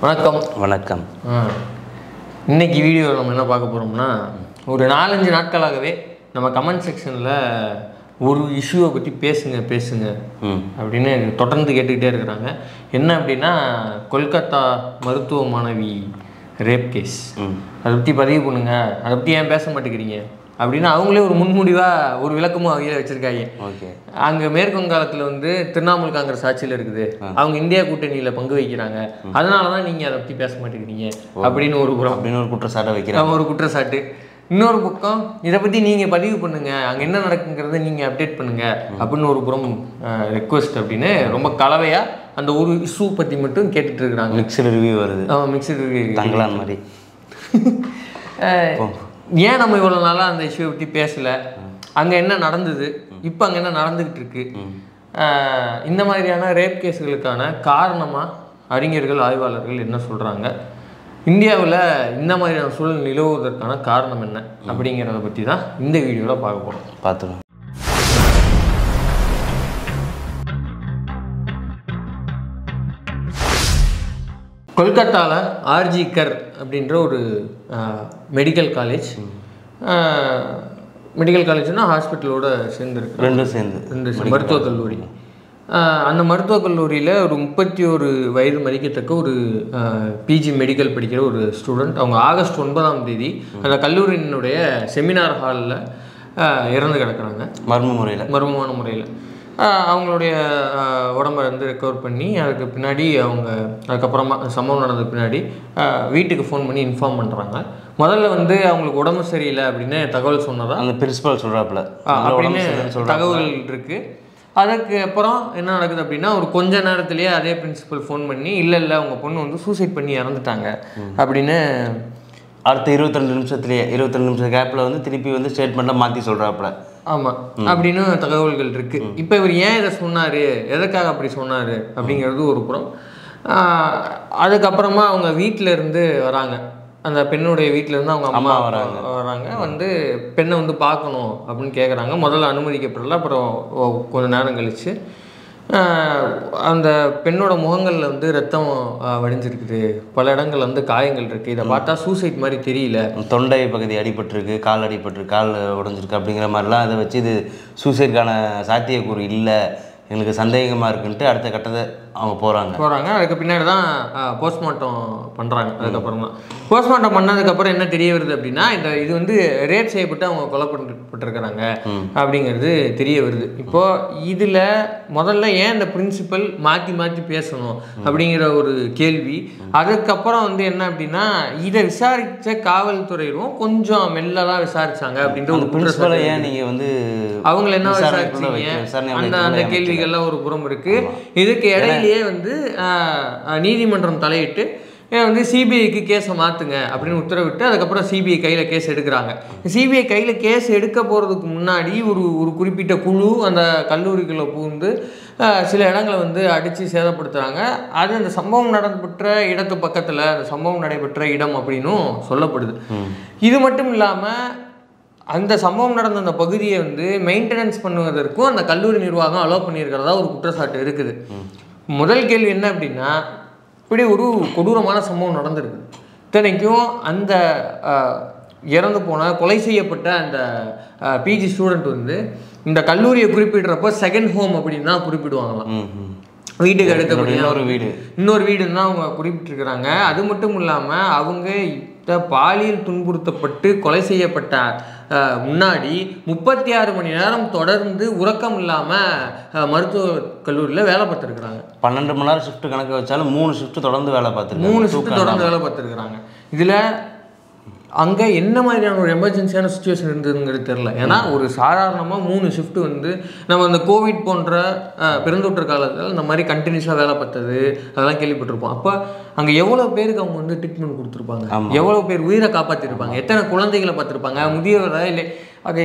வணக்கம். வணக்கம். இன்னைக்கு வீடியோவில் நம்ம என்ன பார்க்க போகிறோம்னா, ஒரு 4-5 நாட்களாகவே நம்ம கமெண்ட் செக்ஷனில் ஒரு இஷ்யூவை பற்றி பேசுங்க அப்படின்னு தொடர்ந்து கேட்டுக்கிட்டே இருக்கிறாங்க. என்ன அப்படின்னா, கொல்கத்தா மருத்துவ மாணவி ரேப் கேஸ், அதை பற்றி பதிவு பண்ணுங்க, அதை பற்றி ஏன் பேச மாட்டேங்கிறீங்க அப்படின்னு அவங்களே ஒரு முன்முடிவாக ஒரு விளக்கமும் அவங்க வச்சுருக்காங்க. ஓகே, அங்கே மேற்கு வங்காளத்தில் வந்து திரிணாமுல் காங்கிரஸ் ஆட்சியில் இருக்குது, அவங்க இந்தியா கூட்டணியில் பங்கு வைக்கிறாங்க, அதனால தான் நீங்கள் அதை பற்றி பேச மாட்டேங்கிறீங்க அப்படின்னு ஒரு புறம் அப்படின்னு ஒரு குற்றச்சாட்டை வைக்கிறாங்க. ஒரு குற்றச்சாட்டு. இன்னொரு பக்கம் இதை பற்றி நீங்கள் பதிவு பண்ணுங்க, அங்கே என்ன நடக்குங்கிறத நீங்கள் அப்டேட் பண்ணுங்க அப்படின்னு ஒரு புறம் ரெக்வஸ்ட் அப்படின்னு ரொம்ப கலவையாக அந்த ஒரு இஷ்யூ பற்றி மட்டும் கேட்டுட்டு இருக்கிறாங்க. மிக்சடு ரிவ்யூ வருது. மிக்சடு ரிவ்யூ தங்கலான் மாதிரி. ஏன் நம்ம இவ்வளோ நாளாக அந்த இஷ்யூவை பற்றி பேசலை, அங்கே என்ன நடந்தது, இப்போ அங்கே என்ன நடந்துக்கிட்டு இருக்கு, இந்த மாதிரியான ரேப் கேஸுகளுக்கான காரணமாக அறிஞர்கள் ஆய்வாளர்கள் என்ன சொல்கிறாங்க, இந்தியாவில் இந்த மாதிரியான சூழல் நிலவுவதற்கான காரணம் என்ன அப்படிங்கிறத பற்றி தான் இந்த வீடியோவில் பார்க்க போகிறோம். பார்த்துருவோம். கொல்கத்தாவில் ஆர்ஜி கர் அப்படின்ற ஒரு மெடிக்கல் காலேஜ்னா ஹாஸ்பிட்டலோட சேர்ந்துருக்கு, ரெண்டும் சேர்ந்து மருத்துவக் கல்லூரி. அந்த மருத்துவக் கல்லூரியில் ஒரு 31 வயது மதிக்கத்தக்க ஒரு பிஜி மெடிக்கல் படிக்கிற ஒரு ஸ்டூடெண்ட், அவங்க ஆகஸ்ட் 9ஆம் தேதி அந்த கல்லூரியினுடைய செமினார் ஹாலில் இறந்து கிடக்குறாங்க. மர்மமான முறையில் அவங்களுடைய உடம்பை வந்து ரெக்கவர் பண்ணி அதுக்கு பின்னாடி அதுக்கப்புறமா சம்பவம் நடந்ததுக்கு பின்னாடி வீட்டுக்கு ஃபோன் பண்ணி இன்ஃபார்ம் பண்ணுறாங்க. முதல்ல வந்து அவங்களுக்கு உடம்பு சரியில்லை அப்படின்னு தகவல் சொன்னதா அந்த பிரின்சிபல் சொல்கிறாப்புல அப்படின்னு தகவல் இருக்குது. அதுக்கு அப்புறம் என்ன நடக்குது அப்படின்னா, ஒரு கொஞ்ச நேரத்துலேயே அதே பிரின்சிபல் ஃபோன் பண்ணி இல்லை அவங்க பொண்ணு வந்து சூசைட் பண்ணி இறந்துட்டாங்க அப்படின்னு அடுத்த 22 நிமிஷம் கேப்பில் வந்து திருப்பி வந்து ஸ்டேட்மெண்ட்டாக மாற்றி சொல்கிறாப்புல. ஆமாம் அப்படின்னு தகவல்கள் இருக்குது. இப்போ இவர் ஏன் இதை சொன்னார், எதுக்காக அப்படி சொன்னார் அப்படிங்கிறது ஒரு புறம். அதுக்கப்புறமா அவங்க வீட்டில் இருந்து வராங்க, அந்த பெண்ணுடைய வீட்டிலேருந்து அவங்க அம்மா வராங்க, வந்து பெண்ணை வந்து பார்க்கணும் அப்படின்னு கேட்குறாங்க. முதல்ல அனுமதிக்கப்படல, அப்புறம் கொஞ்சம் நேரம் கழித்து அந்த பெண்ணோட முகங்களில் வந்து ரத்தம் வடிஞ்சிருக்குது, பல இடங்கள் வந்து காயங்கள் இருக்குது, இதை பார்த்தா சூசைட் மாதிரி தெரியல, தொண்டை பகுதி அடிபட்டிருக்கு, கால் அடிபட்டிருக்கு, கால் உடஞ்சிருக்கு அப்படிங்கிற மாதிரிலாம் அதை வச்சு இது சூசைட்கான சாத்தியக்கூறு இல்லை, எங்களுக்கு சந்தேகமாக இருக்குன்ட்டு அடுத்த கட்டத்தை அவங்க போகிறாங்க. அதுக்கு பின்னாடி தான் போஸ்ட்மார்ட்டம் பண்ணுறாங்க. அதுக்கப்புறம் தான் போஸ்ட்மார்ட்டம் பண்ணதுக்கப்புறம் என்ன தெரிய வருது அப்படின்னா, இது வந்து ரேப் செய்யப்பட்டு அவங்க கொலை பண்ணப்பட்டிருக்கிறாங்க அப்படிங்கிறது தெரிய வருது. இப்போது இதில் முதல்ல ஏன் இந்த பிரின்சிபல் மாற்றி பேசணும் அப்படிங்கிற ஒரு கேள்வி. அதுக்கப்புறம் வந்து என்ன அப்படின்னா, இதை விசாரித்த காவல்துறையிலும் கொஞ்சம் மெல்லதான் விசாரிச்சாங்க அப்படின்ற ஒரு பிரின்சிபலை ஏன் நீங்கள் வந்து அவங்கள என்ன விசாரிச்சீங்க அந்த கேள்விகள்லாம் ஒரு புறம் இருக்கு. இதுக்கு இடையிலேயே வந்து நீதிமன்றம் தலையிட்டு வந்து சிபிஐக்கு கேஸை மாற்றுங்க அப்படின்னு உத்தரவிட்டு அதுக்கப்புறம் சிபிஐ கையில் கேஸ் எடுக்கிறாங்க. சிபிஐ கையில் கேஸ் எடுக்க போகிறதுக்கு முன்னாடி ஒரு குறிப்பிட்ட குழு அந்த கல்லூரிக்குள்ளே புகுந்து சில இடங்களை வந்து அடித்து சேதப்படுத்துகிறாங்க. அது அந்த சம்பவம் நடைபெற்ற இடத்து பக்கத்தில் அந்த சம்பவம் நடைபெற்ற இடம் அப்படின்னும் சொல்லப்படுது. இது மட்டும் இல்லாமல் அந்த சம்பவம் நடந்த அந்த பகுதியை வந்து மெயின்டெனன்ஸ் பண்ணுவதற்கும் அந்த கல்லூரி நிர்வாகம் அலோவ் பண்ணியிருக்கிறதா ஒரு குற்றச்சாட்டு இருக்குது. முதல் கேள்வி என்ன அப்படின்னா, இப்படி ஒரு கொடூரமான சம்பவம் நடந்திருக்கு, இத்தனைக்கும் அந்த இறந்து போன கொலை செய்யப்பட்ட அந்த பிஜி ஸ்டூடெண்ட் வந்து இந்த கல்லூரியை குறிப்பிடுறப்போ செகண்ட் ஹோம் அப்படின்னு தான் குறிப்பிடுவாங்களாம். வீட்டுக்கு அடுத்தபடியாக இன்னொரு வீடுன்னு தான் அவங்க குறிப்பிட்டிருக்கிறாங்க. அது மட்டும் இல்லாமல் அவங்க பாலியல் துன்புறுத்தப்பட்டு கொலை செய்யப்பட்ட முன்னாடி 36 மணி நேரம் தொடர்ந்து உறக்கம் இல்லாமல் மருத்துவக் கல்லூரியில் வேலை பார்த்துருக்குறாங்க. 12 மணி நேரம் ஷிஃப்ட் கணக்கு வச்சாலும் 3 ஷிஃப்ட் தொடர்ந்து வேலை பார்த்துருக்குறாங்க. இதில் அங்கே என்ன மாதிரியான ஒரு எமர்ஜென்சியான சுச்சுவேஷன் இருந்ததுங்கிறது தெரில. ஏன்னா ஒரு சாதாரணமாக 3 ஷிஃப்ட் வந்து நம்ம அந்த கோவிட் போன்ற பெருந்தொற்று காலத்தில் இந்த மாதிரி கண்டினியூஸாக வேலை பார்த்தது அதெல்லாம் கேள்விப்பட்டிருப்போம். அப்போ அங்கே எவ்வளோ பேருக்கு அவங்க வந்து ட்ரீட்மெண்ட் கொடுத்துருப்பாங்க, எவ்வளோ பேர் உயிரை காப்பாற்றிருப்பாங்க, எத்தனை குழந்தைகளை பார்த்துருப்பாங்க, முதியவரை இல்லை, அது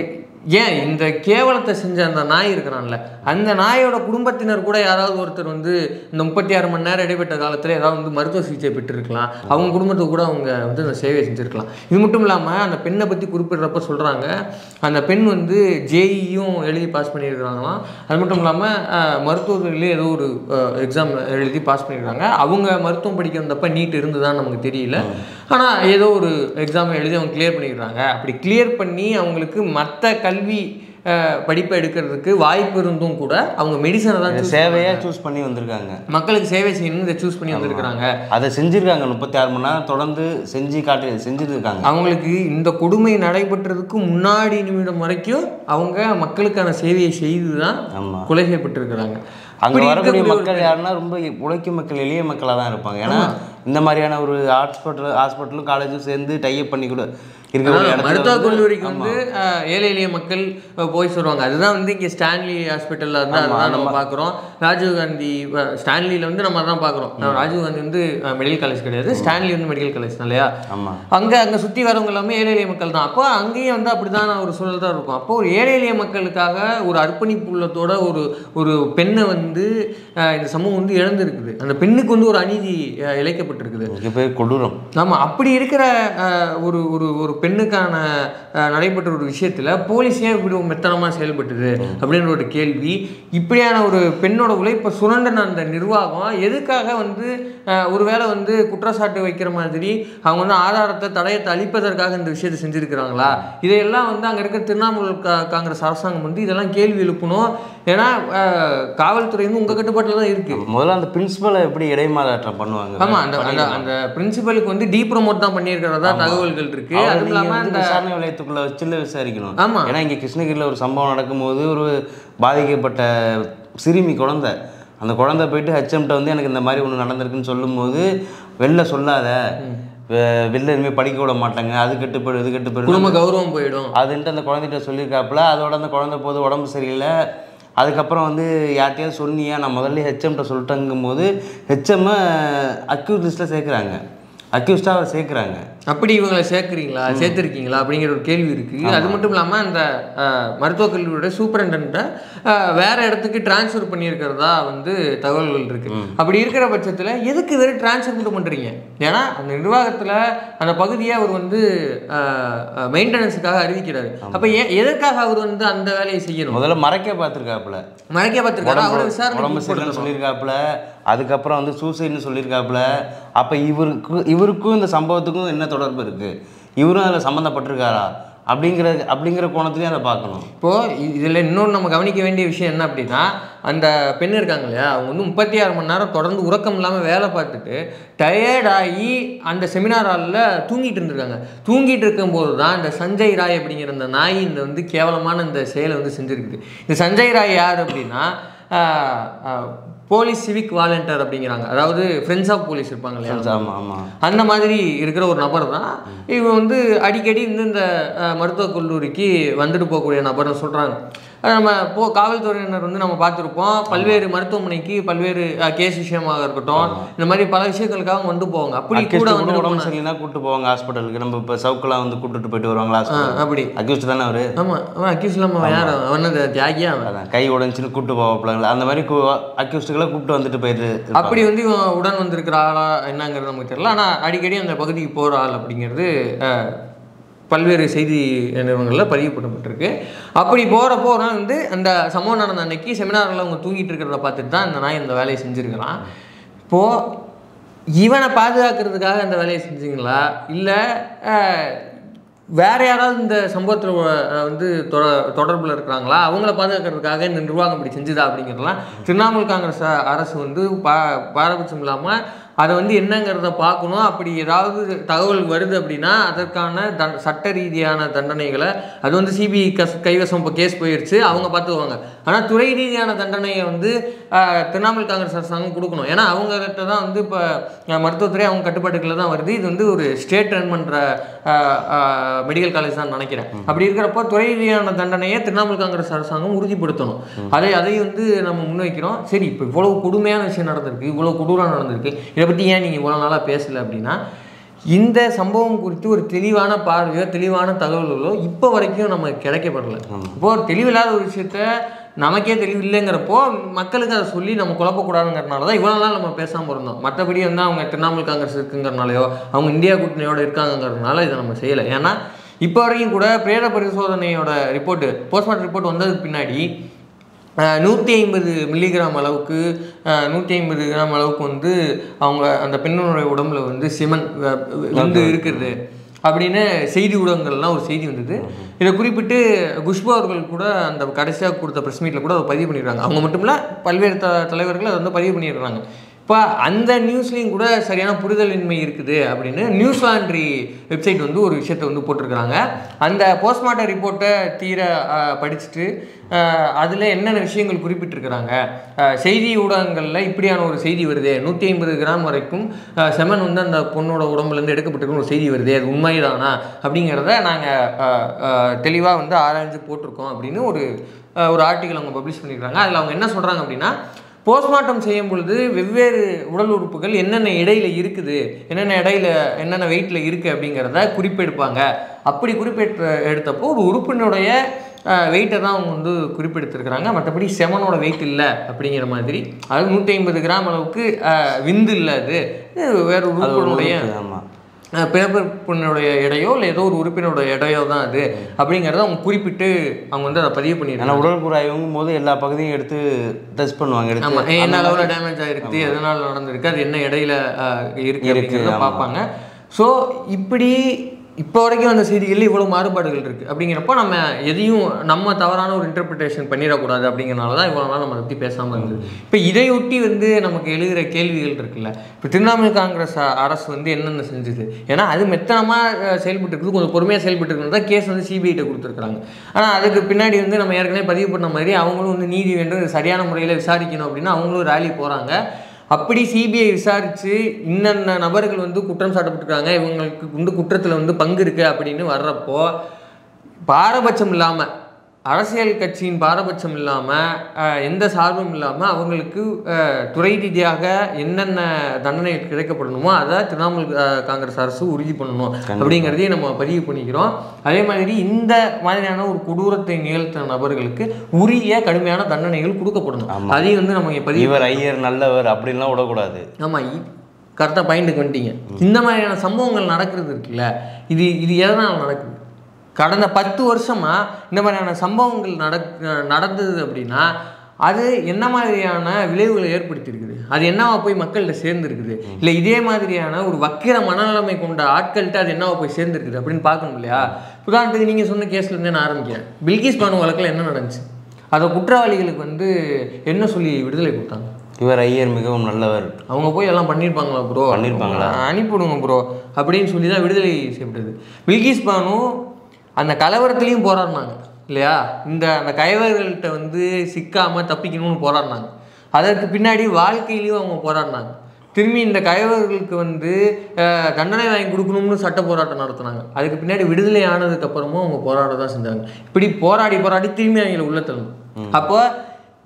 ஏன் இந்த கேவலத்தை செஞ்ச அந்த நாய் இருக்கிறான்ல, அந்த நாயோட குடும்பத்தினர் கூட யாராவது ஒருத்தர் வந்து இந்த 36 மணி நேரம் இடைப்பட்ட காலத்தில் ஏதாவது வந்து மருத்துவ சிகிச்சை பெற்றுருக்கலாம், அவங்க குடும்பத்துக்கு கூட அவங்க வந்து அந்த சேவையை செஞ்சுருக்கலாம். இது மட்டும் இல்லாமல் அந்த பெண்ணை பற்றி குறிப்பிடுறப்ப சொல்கிறாங்க, அந்த பெண் வந்து ஜேஇயும் எழுதி பாஸ் பண்ணியிருக்கிறாங்களாம். அது மட்டும் இல்லாமல் மருத்துவர்களே ஏதோ ஒரு எக்ஸாம் எழுதி பாஸ் பண்ணியிருக்காங்க. அவங்க மருத்துவம் படிக்கிறப்ப நீட் இருந்துதான் நமக்கு தெரியல, ஆனால் ஏதோ ஒரு எக்ஸாம் எழுதி அவங்க கிளியர் பண்ணிடுறாங்க. அப்படி கிளியர் பண்ணி அவங்களுக்கு மற்ற கல்வி படிப்பை எடுக்கிறதுக்கு வாய்ப்பு இருந்தும் கூட அவங்க மெடிசனை தான் சேவையாக சூஸ் பண்ணி வந்திருக்காங்க. மக்களுக்கு சேவை செய்யணும் இதை சூஸ் பண்ணி வந்திருக்கிறாங்க. அதை செஞ்சுருக்காங்க, 36 மணி நேரம் தொடர்ந்து செஞ்சுருக்காங்க. அவங்களுக்கு இந்த கொடுமை நடைபெற்றதுக்கு முன்னாடி நிமிடம் வரைக்கும் அவங்க மக்களுக்கான சேவையை செய்து தான் கொலை செய்யப்பட்டிருக்கிறாங்க. அங்கே வரக்கூடிய மக்கள் யாருன்னா ரொம்ப உழைக்கும் மக்கள், எளிய மக்களாக தான் இருப்பாங்க. ஏன்னா இந்த மாதிரியான ஒரு ஹாஸ்பிட்டலும் காலேஜும் சேர்ந்து டைப் பண்ணி கூட மருத்துவக் கல்லூரிக்கு வந்து ஏழை எளிய மக்கள் போய் சொல்லுவாங்க. அதுதான் வந்து இங்கே ஸ்டான்லி ஹாஸ்பிட்டலில் இருந்து அதுதான் நம்ம பார்க்குறோம். ராஜீவ்காந்தி ஸ்டான்லியில் வந்து நம்ம அதான் பார்க்குறோம். ராஜீவ்காந்தி வந்து மெடிக்கல் காலேஜ் கிடையாது, ஸ்டான்லி வந்து மெடிக்கல் காலேஜ் இல்லையா. அங்கே சுற்றி வரவங்க எல்லாமே ஏழை எளிய மக்கள் தான். அப்போ அங்கேயும் வந்து அப்படி தான் ஒரு சூழல் தான் இருக்கும். அப்போ ஒரு ஏழை எளிய மக்களுக்காக ஒரு அர்ப்பணிப்பு உள்ளத்தோட ஒரு பெண்ணை வந்து இந்த சமூகம் வந்து இழந்திருக்குது. அந்த பெண்ணுக்கு வந்து ஒரு அநீதி இழைக்கப்பட்டிருக்குது, கொடூரம். ஆமாம். அப்படி இருக்கிற ஒரு ஒரு பெண்ணுக்கான நடைபெற்ற ஒரு விஷயத்தில் போலீஸ் ஏன் இப்படி மெத்தனமாக செயல்பட்டுது அப்படின்ற ஒரு கேள்வி. இப்படியான ஒரு பெண்ணோட உழைப்பை சுரண்டன அந்த நிர்வாகம் எதுக்காக வந்து ஒருவேளை வந்து குற்றச்சாட்டு வைக்கிற மாதிரி அவங்க வந்து ஆதாரத்தை தடயத்தை அளிப்பதற்காக இந்த விஷயத்தை செஞ்சுருக்கிறாங்களா? இதையெல்லாம் வந்து அங்கே இருக்கிற திரிணாமுல் காங்கிரஸ் அரசாங்கம் வந்து இதெல்லாம் கேள்வி எழுப்பணும். ஏன்னா காவல்துறை வந்து உங்கள் கட்டுப்பாட்டில் தான் இருக்குது. முதல்ல அந்த பிரின்சிபலை எப்படி இடைமாற்றம் பண்ணுவாங்க? ஆமாம், அந்த பிரின்சிபலுக்கு வந்து டீப்ரமோட் தான் பண்ணியிருக்கிறதா தகவல்கள் இருக்குது. அதுவும் இல்லாமல் அந்த விசாரணை நிலையத்துக்குள்ள வச்சுல விசாரிக்கணும். ஆமாம், ஏன்னா இங்கே கிருஷ்ணகிரியில் ஒரு சம்பவம் நடக்கும்போது ஒரு பாதிக்கப்பட்ட சிறுமி குழந்தை, அந்த குழந்தை போயிட்டு ஹெச்எம்கிட்ட வந்து எனக்கு இந்த மாதிரி ஒன்று நடந்திருக்குன்னு சொல்லும்போது வெளில சொல்லாத, வெளில இனிமேல் படிக்க விட மாட்டாங்க, அது கெட்டுப்படும் இது கெட்டுப்படும், குடும்ப கௌரவம் போயிடும் அதுன்ட்டு அந்த குழந்தைகிட்ட சொல்லியிருக்காப்புல. அதோட அந்த குழந்தை போது உடம்பு சரியில்லை, அதுக்கப்புறம் வந்து யார்கிட்டையாவது சொன்னியா, நான் முதல்ல ஹெச்எம்கிட்ட சொல்லிட்டேங்கும் போது ஹெச்எம் அக்யூஸ் லிஸ்ட்டில் சேர்க்குறாங்க, அக்யூஸ்டாக அவர் சேர்க்குறாங்க. அப்படி இவங்களை சேர்த்துருக்கீங்களா அப்படிங்கிற ஒரு கேள்வி இருக்குது. அது மட்டும் இல்லாமல் அந்த மருத்துவக் கல்லூரியோட சூப்பரண்டன்ட்டை வேறு இடத்துக்கு டிரான்ஸ்ஃபர் பண்ணியிருக்கிறதா வந்து தகவல்கள் இருக்குது. அப்படி இருக்கிற பட்சத்தில் எதுக்கு வெறும் டிரான்ஸ்ஃபர் மட்டும் பண்ணுறீங்க? ஏன்னா அந்த நிர்வாகத்தில் அந்த பகுதியை அவர் வந்து மெயின்டெனன்ஸுக்காக அறிவிக்கிறாரு. அப்போ எதற்காக அவர் வந்து அந்த வேலையை செய்யணும்? முதல்ல மறைக்க பார்த்துருக்காப்புல, அவரோட விசாரணை சொல்லியிருக்காப்புல, அதுக்கப்புறம் வந்து சூசைட்னு சொல்லியிருக்காப்புல. அப்போ இவருக்கும் இந்த சம்பவத்துக்கும் என்ன தொடர்பு இருக்குது, இவரும் அதில் சம்மந்தப்பட்டிருக்காரா அப்படிங்கிற கோணத்துலேயும் அதை பார்க்கணும். இப்போது இதில் இன்னொன்று நம்ம கவனிக்க வேண்டிய விஷயம் என்ன அப்படின்னா, அந்த பெண் இருக்காங்க இல்லையா, அவங்க வந்து 36 மணி நேரம் தொடர்ந்து உறக்கம் இல்லாமல் வேலை பார்த்துட்டு டயர்டாகி அந்த செமினார் ஹாலில் தூங்கிட்டு இருந்திருக்காங்க. தூங்கிட்டு இருக்கும்போது தான் இந்த சஞ்சய் ராய் அப்படிங்கிற அந்த நாய் இந்த வந்து கேவலமான இந்த செயலை வந்து செஞ்சுருக்குது. இந்த சஞ்சய் ராய் யார் அப்படின்னா போலீஸ் சிவிக் வாலண்டியர் அப்படிங்கிறாங்க, அதாவது ஃப்ரெண்ட்ஸ் ஆஃப் போலீஸ் இருப்பாங்க இல்லையா, அந்த மாதிரி இருக்கிற ஒரு நபர் தான். இவங்க வந்து அடிக்கடி இந்த மருத்துவக் கல்லூரிக்கு வந்துட்டு போகக்கூடிய நபர்னு சொல்கிறாங்க. நம்ம காவல்துறையினர் வந்து நம்ம பார்த்துருப்போம், பல்வேறு மருத்துவமனைக்கு பல்வேறு கேஸ் விஷயமாக இருக்கட்டும், இந்த மாதிரி பல விஷயங்களுக்காக வந்து போவாங்க. அப்படி கூட வந்து உடம்பு சரியில்லைனா கூப்பிட்டு போவாங்க ஹாஸ்பிட்டலுக்கு. நம்ம இப்போ சவுக்கெல்லாம் வந்து கூப்பிட்டு போயிட்டு வருவாங்களா அப்படி அக்யூஸ்ட் தானே அவர்? ஆமாம், அக்யூஸ்ட் இல்லாமல் யார் அவனது தியாகியா, அதான் கை உடஞ்சின்னு கூப்பிட்டு போவாப்பிள்ளாங்களா, அந்த மாதிரி அக்யூஸ்டுகளை கூப்பிட்டு வந்துட்டு போயிட்டு அப்படி வந்து இவன் உடன் வந்திருக்கிற ஆளா என்னங்கிறது நமக்கு தெரியல. ஆனால் அடிக்கடி அந்த பகுதிக்கு போகிற ஆள் அப்படிங்கிறது பல்வேறு செய்தி நிறுவனங்களில் பதிவுபடுத்தப்பட்டிருக்கு. அப்படி போகிறப்போ வந்து அந்த சம்பவம் நடந்த அன்னைக்கு செமினாரில் அவங்க தூங்கிட்டு இருக்கிறத பார்த்துட்டு தான் இந்த நாய் இந்த வேலையை செஞ்சுருக்கலாம். இப்போது இவனை பாதுகாக்கிறதுக்காக இந்த வேலையை செஞ்சுங்களா, இல்லை வேறு யாராவது இந்த சம்பவத்தில் வந்து தொடர்பில் இருக்கிறாங்களா, அவங்கள பாதுகாக்கிறதுக்காக இந்த நிர்வாகம் இப்படி செஞ்சுதா அப்படிங்கிறதுலாம் திரிணாமுல் காங்கிரஸ் அரசு வந்து பாரபட்சம் இல்லாமல் அதை வந்து என்னங்கிறத பார்க்கணும். அப்படி ஏதாவது தகவல் வருது அப்படின்னா அதற்கான சட்ட ரீதியான தண்டனைகளை அது வந்து சிபிஐ கைவசம் இப்போ கேஸ் போயிடுச்சு, அவங்க பார்த்துக்குவாங்க. ஆனால் துறை ரீதியான தண்டனையை வந்து திரிணாமுல் காங்கிரஸ் அரசாங்கம் கொடுக்கணும். ஏன்னா அவங்ககிட்ட தான் வந்து இப்போ மருத்துவத்துறை அவங்க கட்டுப்பாட்டுக்குள்ள தான் வருது. இது வந்து ஒரு ஸ்டேட் ரன் பண்ணுற மெடிக்கல் காலேஜ் தான் நினைக்கிறேன். அப்படி இருக்கிறப்போ துறை ரீதியான தண்டனையை திரிணாமுல் காங்கிரஸ் அரசாங்கம் உறுதிப்படுத்தணும். அதை வந்து நம்ம முன்வைக்கிறோம். சரி, இப்போ இவ்வளோ கொடுமையான விஷயம் நடந்திருக்கு, இவ்வளோ கொடூரம் நடந்திருக்கு, இதை பற்றி ஏன் நீங்கள் இவ்வளோ நாளாக பேசலை அப்படின்னா, இந்த சம்பவம் குறித்து ஒரு தெளிவான பார்வையோ தெளிவான தகவல்களோ இப்போ வரைக்கும் நமக்கு கிடைக்கப்படலை. இப்போ ஒரு தெளிவில்லாத ஒரு விஷயத்த நமக்கே தெளிவு இல்லைங்கிறப்போ மக்களுக்கு அதை சொல்லி நம்ம குழப்பக்கூடாதுங்கிறனால தான் இவ்வளோ நாள் நம்ம பேசாமல் இருந்தோம். மற்றபடி வந்து அவங்க திரிணாமுல் காங்கிரஸ் இருக்குங்கிறனாலையோ அவங்க இந்தியா கூட்டணியோடு இருக்காங்கிறதுனால இதை நம்ம செய்யலை. ஏன்னா இப்போ வரைக்கும் கூட பிரேத பரிசோதனையோட ரிப்போர்ட்டு போஸ்ட்மார்ட்டம் ரிப்போர்ட் வந்ததுக்கு பின்னாடி 150 மில்லிகிராம் அளவுக்கு 150 கிராம் அளவுக்கு வந்து அவங்க அந்த பெண்ணுடைய உடம்புல வந்து சிமன் வந்து இருக்கிறது அப்படின்னு செய்தி ஊடகங்கள்லாம் ஒரு செய்தி வந்தது. இதை குறிப்பிட்டு குஷ்பு அவர்கள் கூட அந்த கடைசியாக கொடுத்த ப்ரெஸ் மீட்டில் கூட அதை பதிவு பண்ணிடுறாங்க. அவங்க மட்டும் இல்லை பல்வேறு தலைவர்கள் அதை வந்து பதிவு பண்ணிடுறாங்க. இப்போ அந்த நியூஸ்லேயும் கூட சரியான புரிதலின்மை இருக்குது அப்படின்னு நியூஸ் லாண்ட்ரி வெப்சைட் வந்து ஒரு விஷயத்தை வந்து போட்டிருக்கிறாங்க. அந்த போஸ்ட்மார்ட்டம் ரிப்போர்ட்டை தீர படிச்சுட்டு அதில் என்னென்ன விஷயங்கள் குறிப்பிட்டிருக்கிறாங்க, செய்தி ஊடகங்களில் இப்படியான ஒரு செய்தி வருது, 150 கிராம் வரைக்கும் செமன் வந்து அந்த பொண்ணோட உடம்புலேருந்து எடுக்கப்பட்டிருக்க ஒரு செய்தி வருது, அது உண்மைதானா அப்படிங்கிறத நாங்கள் தெளிவாக வந்து ஆராய்ஞ்சு போட்டிருக்கோம் அப்படின்னு ஒரு ஆர்டிக்கல் அவங்க பப்ளிஷ் பண்ணியிருக்காங்க. அதில் அவங்க என்ன சொல்கிறாங்க அப்படின்னா, போஸ்ட்மார்ட்டம் செய்யும் பொழுது வெவ்வேறு உடல் உறுப்புகள் என்னென்ன இடையில இருக்குது, என்னென்ன வெயிட்டில் இருக்குது அப்படிங்கிறத குறிப்பெடுப்பாங்க. அப்படி எடுத்தப்போ ஒரு உறுப்பினுடைய வெயிட்டை தான் அவங்க வந்து குறிப்பெடுத்திருக்கிறாங்க. மற்றபடி செமனோட வெயிட் இல்லை அப்படிங்கிற மாதிரி. அதாவது 150 கிராம் அளவுக்கு விந்து இல்லை, அது வேறு உறுப்பினுடைய பிறப்புனுடைய எடையோ இல்லை ஏதோ ஒரு உறுப்பினோட எடையோ தான் அது அப்படிங்கிறத அவங்க குறிப்பிட்டு அவங்க வந்து அதை பதிவு பண்ணிடுறாங்க. உடல்புற ஆய்வுங்கும் போது எல்லா பகுதியும் எடுத்து டெஸ்ட் பண்ணுவாங்க. ஆமாம், என்ன அளவில் டேமேஜ் ஆகிருக்கு, எதனால் நடந்திருக்கு, அது என்ன இடையில இருக்குது அப்படிங்கிறத பார்ப்பாங்க. ஸோ இப்படி இப்போ வரைக்கும் அந்த செய்திகளில் இவ்வளோ மாறுபாடுகள் இருக்குது. அப்படிங்கிறப்போ நம்ம எதையும் நம்ம தவறான ஒரு இன்டர்பிரிட்டேஷன் பண்ணிடக்கூடாது அப்படிங்கிறனால தான் இவ்வளோ நாள் நம்ம பற்றி பேசாமல் இருந்தது. இப்போ இதையொட்டி வந்து நமக்கு எழுதுகிற கேள்விகள் இருக்குல்ல, இப்போ திரிணாமுல் காங்கிரஸ் அரசு வந்து என்னென்ன செஞ்சுது, ஏன்னா அது மெத்தனமாக செயல்பட்டு இருக்குது, கொஞ்சம் பொறுமையாக செயல்பட்டு இருக்கிறது தான் கேஸ் வந்து சிபிஐட்ட கொடுத்துருக்குறாங்க. ஆனால் அதுக்கு பின்னாடி வந்து நம்ம ஏற்கனவே பதிவு பண்ண மாதிரி அவங்களும் வந்து நீதி வேண்டும் சரியான முறையில் விசாரிக்கணும் அப்படின்னு அவங்களும் ரேலி போகிறாங்க. அப்படி சிபிஐ விசாரித்து இன்னென்ன நபர்கள் வந்து குற்றம் சாட்டப்பட்டிருக்காங்க, இவங்களுக்கு வந்து குற்றத்தில் வந்து பங்கு இருக்குது அப்படின்னு வர்றப்போ பாரபட்சம் இல்லாமல், அரசியல் கட்சியின் பாரபட்சம் இல்லாமல், எந்த சார்பும் இல்லாமல் அவங்களுக்கு துறை ரீதியாக என்னென்ன தண்டனை கிடைக்கப்படணுமோ அதை திரிணாமுல் காங்கிரஸ் அரசு உறுதி பண்ணணும் அப்படிங்கிறதையும் நம்ம பதிவு பண்ணிக்கிறோம். அதே மாதிரி இந்த மாதிரியான ஒரு கொடூரத்தை நிகழ்த்தின நபர்களுக்கு உரிய கடுமையான தண்டனைகள் கொடுக்கப்படணும். அதையும் வந்து நம்ம இவர் ஐயர் நல்லவர் அப்படின்லாம் விடக்கூடாது. ஆமாம், கரெக்டாக பாயிண்ட்டுக்கு வந்துட்டீங்க. இந்த மாதிரியான சம்பவங்கள் நடக்கிறது இருக்குல்ல, இது எதனால் நடக்குது? கடந்த 10 வருஷமாக இந்த மாதிரியான சம்பவங்கள் நடந்தது அப்படின்னா அது என்ன மாதிரியான விளைவுகளை ஏற்படுத்தியிருக்குது, அது என்னவா போய் மக்கள்கிட்ட சேர்ந்துருக்குது, இல்லை இதே மாதிரியான ஒரு வக்கிர மனநிலைமை கொண்ட ஆட்கள்கிட்ட அது என்னவா போய் சேர்ந்துருக்குது அப்படின்னு பார்க்கணும் இல்லையா? உதாரணத்துக்கு நீங்கள் சொன்ன கேஸ்லேருந்தே நான் ஆரம்பிக்கிறேன். பில்கிஸ் பானு வழக்கில் என்ன நடந்துச்சு, அதை குற்றவாளிகளுக்கு வந்து என்ன சொல்லி விடுதலை கொடுத்தாங்க? இவர் ஐயர் மிகவும் நல்லவர், அவங்க போய் எல்லாம் பண்ணியிருப்பாங்களா ப்ரோ, பண்ணியிருப்பாங்களா, அனுப்பிவிடுங்க ப்ரோ அப்படின்னு சொல்லி தான் விடுதலை செய்யப்பட்டது. பில்கிஸ் பானு அந்த கலவரத்துலேயும் போராடினாங்க இல்லையா, அந்த கைவர்கள்ட்ட வந்து சிக்காமல் தப்பிக்கணும்னு போராடினாங்க. அதற்கு பின்னாடி வாழ்க்கையிலையும் அவங்க போராடினாங்க. திரும்பி இந்த கைவர்களுக்கு வந்து தண்டனை வாங்கி கொடுக்கணும்னு சட்ட போராட்டம் நடத்தினாங்க. அதுக்கு பின்னாடி விடுதலை ஆனதுக்கப்புறமும் அவங்க போராட தான் செஞ்சாங்க. இப்படி போராடி திரும்பி அவங்களை உள்ள தள்ளணும். அப்போ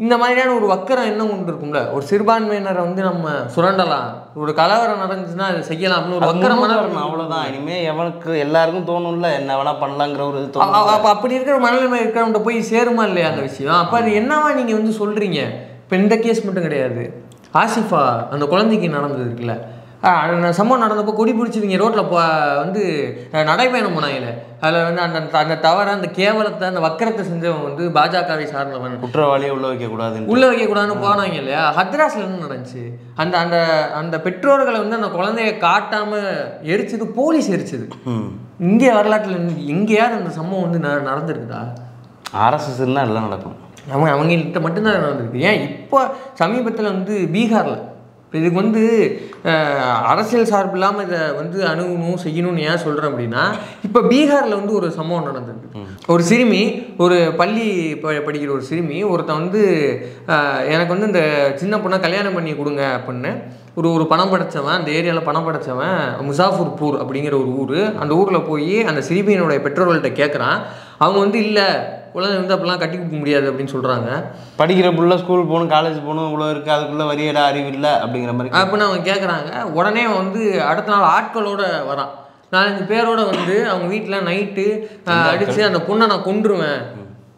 இந்த மாதிரியான ஒரு வக்கரம் என்ன கொண்டு இருக்கும்ல, ஒரு சிறுபான்மையினரை வந்து நம்ம சுரண்டலாம், ஒரு கலவரம் நடந்துச்சுன்னா அதை செய்யலாம் அப்படின்னு ஒரு வக்கரமான அவ்வளோதான். இனிமேல் எவனுக்கு எல்லாருக்கும் தோணும்ல என்ன வேணா பண்ணலாங்கிற ஒரு இது. அப்போ அப்படி இருக்கிற மனநிலைமை இருக்கிறவங்க போய் சேருமா இல்லையா அந்த விஷயம்? அப்போ அது என்னவா நீங்கள் வந்து சொல்கிறீங்க? இப்போ இந்த கேஸ் மட்டும் கிடையாது, ஆசிஃபா அந்த குழந்தைக்கு நடந்தது இருக்குல்ல, சம்பவம் நடந்தப்போ கொடி பிடிச்சிருங்க ரோட்டில் வந்து நடைபயணம் போனாங்கல்ல, அதில் வந்து அந்த தவறை, அந்த கேவலத்தை, அந்த வக்கரத்தை செஞ்சவன் வந்து பாஜகவை சார்ந்தவன், குற்றவாளியை உள்ளே வைக்கக்கூடாதுன்னு போனாங்க இல்லையா? ஹத்ராஸில் என்ன நடந்துச்சு? அந்த பெற்றோர்களை வந்து அந்த குழந்தைய காட்டாமல் எரிச்சது போலீஸ் எரிச்சது. இந்திய வரலாற்றில் எங்கேயாவது அந்த சம்பவம் வந்து நடந்திருக்குதா? அரசுன்னா எல்லாம் நடக்கும், அவங்கள்ட்ட மட்டும்தான் நடந்திருக்கு. ஏன் இப்போ சமீபத்தில் வந்து பீகாரில் இப்போ இதுக்கு வந்து அரசியல் சார்பு இல்லாமல் இதை வந்து அணுகணும் செய்யணும்னு ஏன் சொல்கிறேன் அப்படின்னா, இப்போ பீகாரில் வந்து ஒரு சம்பவம் நடந்திருக்கு. ஒரு சிறுமி, ஒரு பள்ளி படிக்கிற ஒரு சிறுமி ஒருத்தன் வந்து எனக்கு வந்து இந்த சின்ன பொண்ணை கல்யாணம் பண்ணி கொடுங்க அப்படின்னு ஒரு பணம் படைத்தவன், அந்த ஏரியாவில் பணம் படைத்தவன் முசாஃபர்பூர் அப்படிங்கிற ஒரு ஊர், அந்த ஊரில் போய் அந்த சிறுமியினுடைய பெற்றோர்கள்ட்ட கேட்குறான். அவங்க வந்து இல்லை குழந்தை வந்து அப்படிலாம் கட்டி கொடுக்க முடியாது அப்படின்னு சொல்கிறாங்க. படிக்கிற புள்ள ஸ்கூல் போகணும் காலேஜ் போகணும் இவ்வளோ இருக்குது அதுக்குள்ளே வரியடா அறிவு இல்லை அப்படிங்கிற மாதிரி அப்படின்னு அவங்க கேட்குறாங்க. உடனே வந்து அடுத்த நாள் ஆட்களோட வரான், 4-5 பேரோட வந்து அவங்க வீட்டில் நைட்டு அடித்து அந்த பொண்ணை நான் கொன்றுவேன்,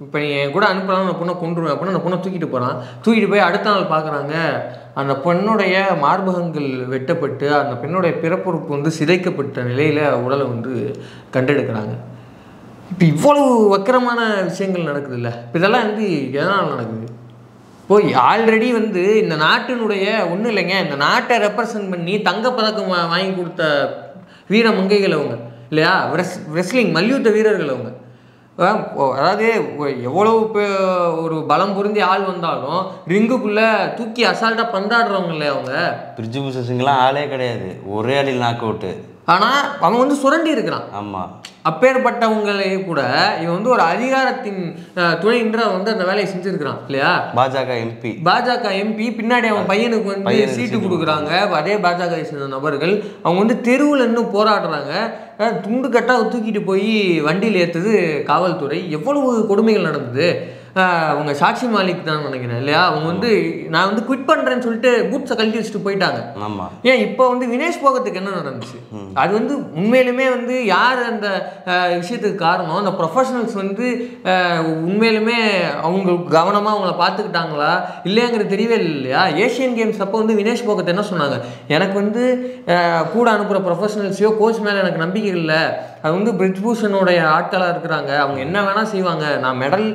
இப்போ நீ என் கூட அனுப்புறாங்க அந்த பொண்ணை கொன்றுவேன் அப்படின்னு அந்த பொண்ணை தூக்கிட்டு போகிறான். தூக்கிட்டு போய் அடுத்த நாள் பார்க்குறாங்க, அந்த பெண்ணுடைய மார்பகங்கள் வெட்டப்பட்டு அந்த பெண்ணுடைய பிறப்புறுப்பு வந்து சிதைக்கப்பட்ட நிலையில் உடலை வந்து கண்டெடுக்கிறாங்க. இப்போ இவ்வளவு வக்கரமான விஷயங்கள் நடக்குது இல்லை? இப்போ இதெல்லாம் வந்து எதனால் நடக்குது? இப்போ ஆல்ரெடி வந்து இந்த நாட்டினுடைய ஒன்றும் இல்லைங்க, இந்த நாட்டை ரெப்ரசன்ட் பண்ணி தங்கப்பதக்கம் வாங்கி கொடுத்த வீர மங்கைகள் அவங்க இல்லையா, ரெஸ்லிங் மல்யுத்த வீரர்கள் அவங்க. அதாவது எவ்வளவு ஒரு பலம் பொருந்தி ஆள் வந்தாலும் ரிங்குக்குள்ளே தூக்கி அசால்ட்டாக பந்தாடுறவங்க இல்லையா அவங்க. பிரிட்ஜு புஷிங்லாம் ஆளே கிடையாது, ஒரே அடியில் நாக் அவுட்டு. ஆனால் அவன் வந்து சுரண்டி இருக்கிறான். ஆமாம், அப்பேற்பட்டவங்களே கூட இவன் வந்து ஒரு அதிகாரத்தின் துணைன்ற வந்து அந்த வேலையை செஞ்சுருக்கிறான் இல்லையா. பாஜக எம்பி பின்னாடி அவன் பையனுக்கு வந்து சீட்டு கொடுக்குறாங்க. அதே பாஜக சேர்ந்த நபர்கள் அவங்க வந்து தெருவில் இன்னும் போராடுறாங்க. துண்டு கட்டாக தூக்கிட்டு போய் வண்டியில் ஏற்றுது காவல்துறை. எவ்வளவு கொடுமைகள் நடந்தது. அவங்க சாட்சி மாலிக் தான் நினைக்கிறேன் இல்லையா, அவங்க வந்து நான் வந்து குவிட் பண்ணுறேன்னு சொல்லிட்டு பூட்ஸை கழட்டி வச்சுட்டு போயிட்டாங்க. ஏன் இப்போ வந்து வினேஷ் போகத்துக்கு என்ன நடந்துச்சு, அது வந்து உண்மையிலுமே வந்து யார் அந்த விஷயத்துக்கு காரணம், அந்த ப்ரொஃபஷனல்ஸ் வந்து உண்மையிலுமே அவங்க கவனமாக அவங்கள பார்த்துக்கிட்டாங்களா இல்லையாங்கிறது தெரியவே இல்லை இல்லையா. ஏஷியன் கேம்ஸ் அப்போ வந்து வினேஷ் போகத் என்ன சொன்னாங்க, எனக்கு வந்து கூட அனுப்புகிற ப்ரொஃபஷனல்ஸையோ கோச் மேலே எனக்கு நம்பிக்கை இல்லை, அது வந்து பிரிஜ்பூஷனுடைய ஆட்களாக இருக்கிறாங்க, அவங்க என்ன வேணால் செய்வாங்க, நான் மெடல்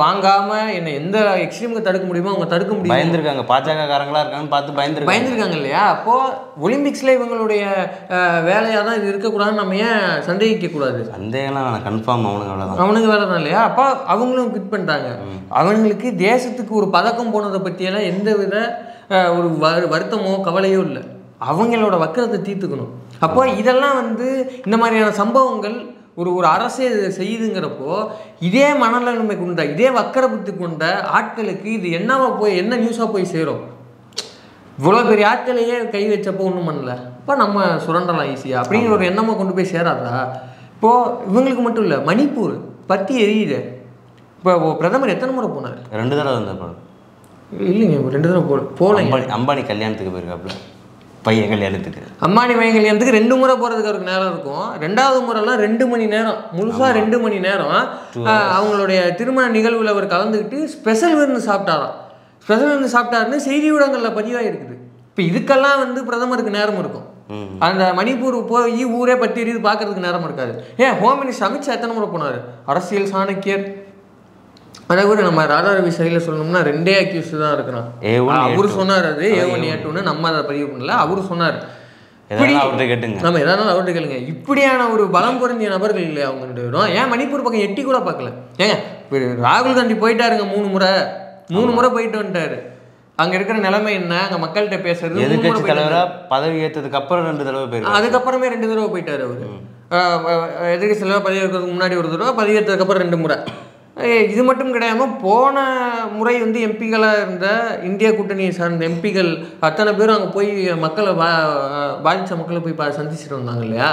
வாங்காமல் என்னை எந்த எக்ஸ்ட்ரீமுக்கு தடுக்க முடியுமோ அவங்க தடுக்க முடியும். பயந்துருக்காங்க, பாஜக காரங்களா இருக்காங்கன்னு பார்த்து பயந்துருக்காங்க இல்லையா. அப்போது ஒலிம்பிக்ஸில் இவங்களுடைய வேலையாக தான் இது இருக்கக்கூடாதுன்னு நம்ம ஏன் சந்தேகிக்கக்கூடாது? சந்தேகம்லாம் கன்ஃபார்ம் அவனுக்கு வேலை தான் இல்லையா. அப்போ அவங்களும் கிட் பண்ணிட்டாங்க. அவங்களுக்கு தேசத்துக்கு ஒரு பதக்கம் போனதை பற்றியெல்லாம் எந்த வித ஒரு வருத்தமோ கவலையோ இல்லை. அவங்களோட வக்கரத்தை தீர்த்துக்கணும். அப்போ இதெல்லாம் வந்து இந்த மாதிரியான சம்பவங்கள் ஒரு அரசே செய்யுதுங்கிறப்போ இதே மனநிலைமை கொண்ட இதே வக்கர புத்தி கொண்ட ஆட்களுக்கு இது என்ன நியூஸாக போய் சேரும்? இவ்வளோ பெரிய ஆட்களையே கை வச்சப்போ ஒன்றும் பண்ணல, இப்போ நம்ம சுரண்டலாம் ஈஸியாக அப்படிங்கிற ஒரு எண்ணமாக கொண்டு போய் சேராதா? இப்போது இவங்களுக்கு மட்டும் இல்லை, மணிப்பூர் பற்றி எரியுது. இப்போ பிரதமர் எத்தனை முறை போனார்? 2 தடவை வந்த படம் இல்லைங்க, 2 தடவை போகல. அம்பானி கல்யாணத்துக்கு போயிருக்காப்புல, பையன் கல்யாணத்துக்கு. அம்பானி பையன் கல்யாணத்துக்கு 2 முறை போகிறதுக்கு அவருக்கு நேரம் இருக்கும். 2வது முறைலாம் 2 மணி நேரம், முழுசாக 2 மணி நேரம் அவங்களுடைய திருமண நிகழ்வில் அவர் கலந்துக்கிட்டு ஸ்பெஷல் விருந்து சாப்பிட்டாராம். ஸ்பெஷல் விருந்து சாப்பிட்டாருன்னு செய்தி ஊடகங்களில் பதிவாக இருக்குது. இப்போ இதுக்கெல்லாம் வந்து பிரதமருக்கு நேரம் இருக்கும். அந்த மணிப்பூர் போய் ஊரே பற்றி எரியுது பார்க்கறதுக்கு நேரம் இருக்காது. ஏன் ஹோம் மினிஸ்டர் அமித்ஷா எத்தனை முறை போனார்? அரசியல் சாணக்கியர். அதை கூட நம்ம ராதா ரவி சைடில் சொல்லணும்னா 2 அக்யூஸ் தான் இருக்கிறான். அவரு சொன்னார், அது A1 A2ன்னு நம்ம அதை பதிவு பண்ணல, அவரு சொன்னார். நம்ம எதாவது அவர்கிட்ட கேளுங்க. இப்படியான ஒரு பலம் பொருந்திய நபர்கள் இல்லை அவங்க 2 பேரும். ஏன் மணிப்பூர் பக்கம் எட்டி கூட பார்க்கல? ஏங்க ராகுல் காந்தி போயிட்டாருங்க 3 முறை போயிட்டு வந்துட்டாரு. அங்கே இருக்கிற நிலைமை என்ன, அங்கே மக்கள்கிட்ட பேசுறது, எதிர்க்கட்சி தலைவராக பதவி ஏற்றதுக்கு அப்புறம் 2 தடவை போயிட்டாரு. அதுக்கப்புறமே 2 தடவை போயிட்டாரு அவரு. எதிர்க்கட்சி தலைவராக பதவி ஏற்கிறதுக்கு முன்னாடி ஒரு தடவை, பதவி ஏற்றதுக்கப்புறம் 2 முறை. இது மட்டும் கிடையாமல் போன முறை வந்து எம்பிக்களாக இருந்த இந்தியா கூட்டணியை சார்ந்த எம்பிகள் அத்தனை பேரும் அங்கே போய் மக்களை பாதித்த மக்களை போய் சந்திச்சுட்டு வந்தாங்க இல்லையா,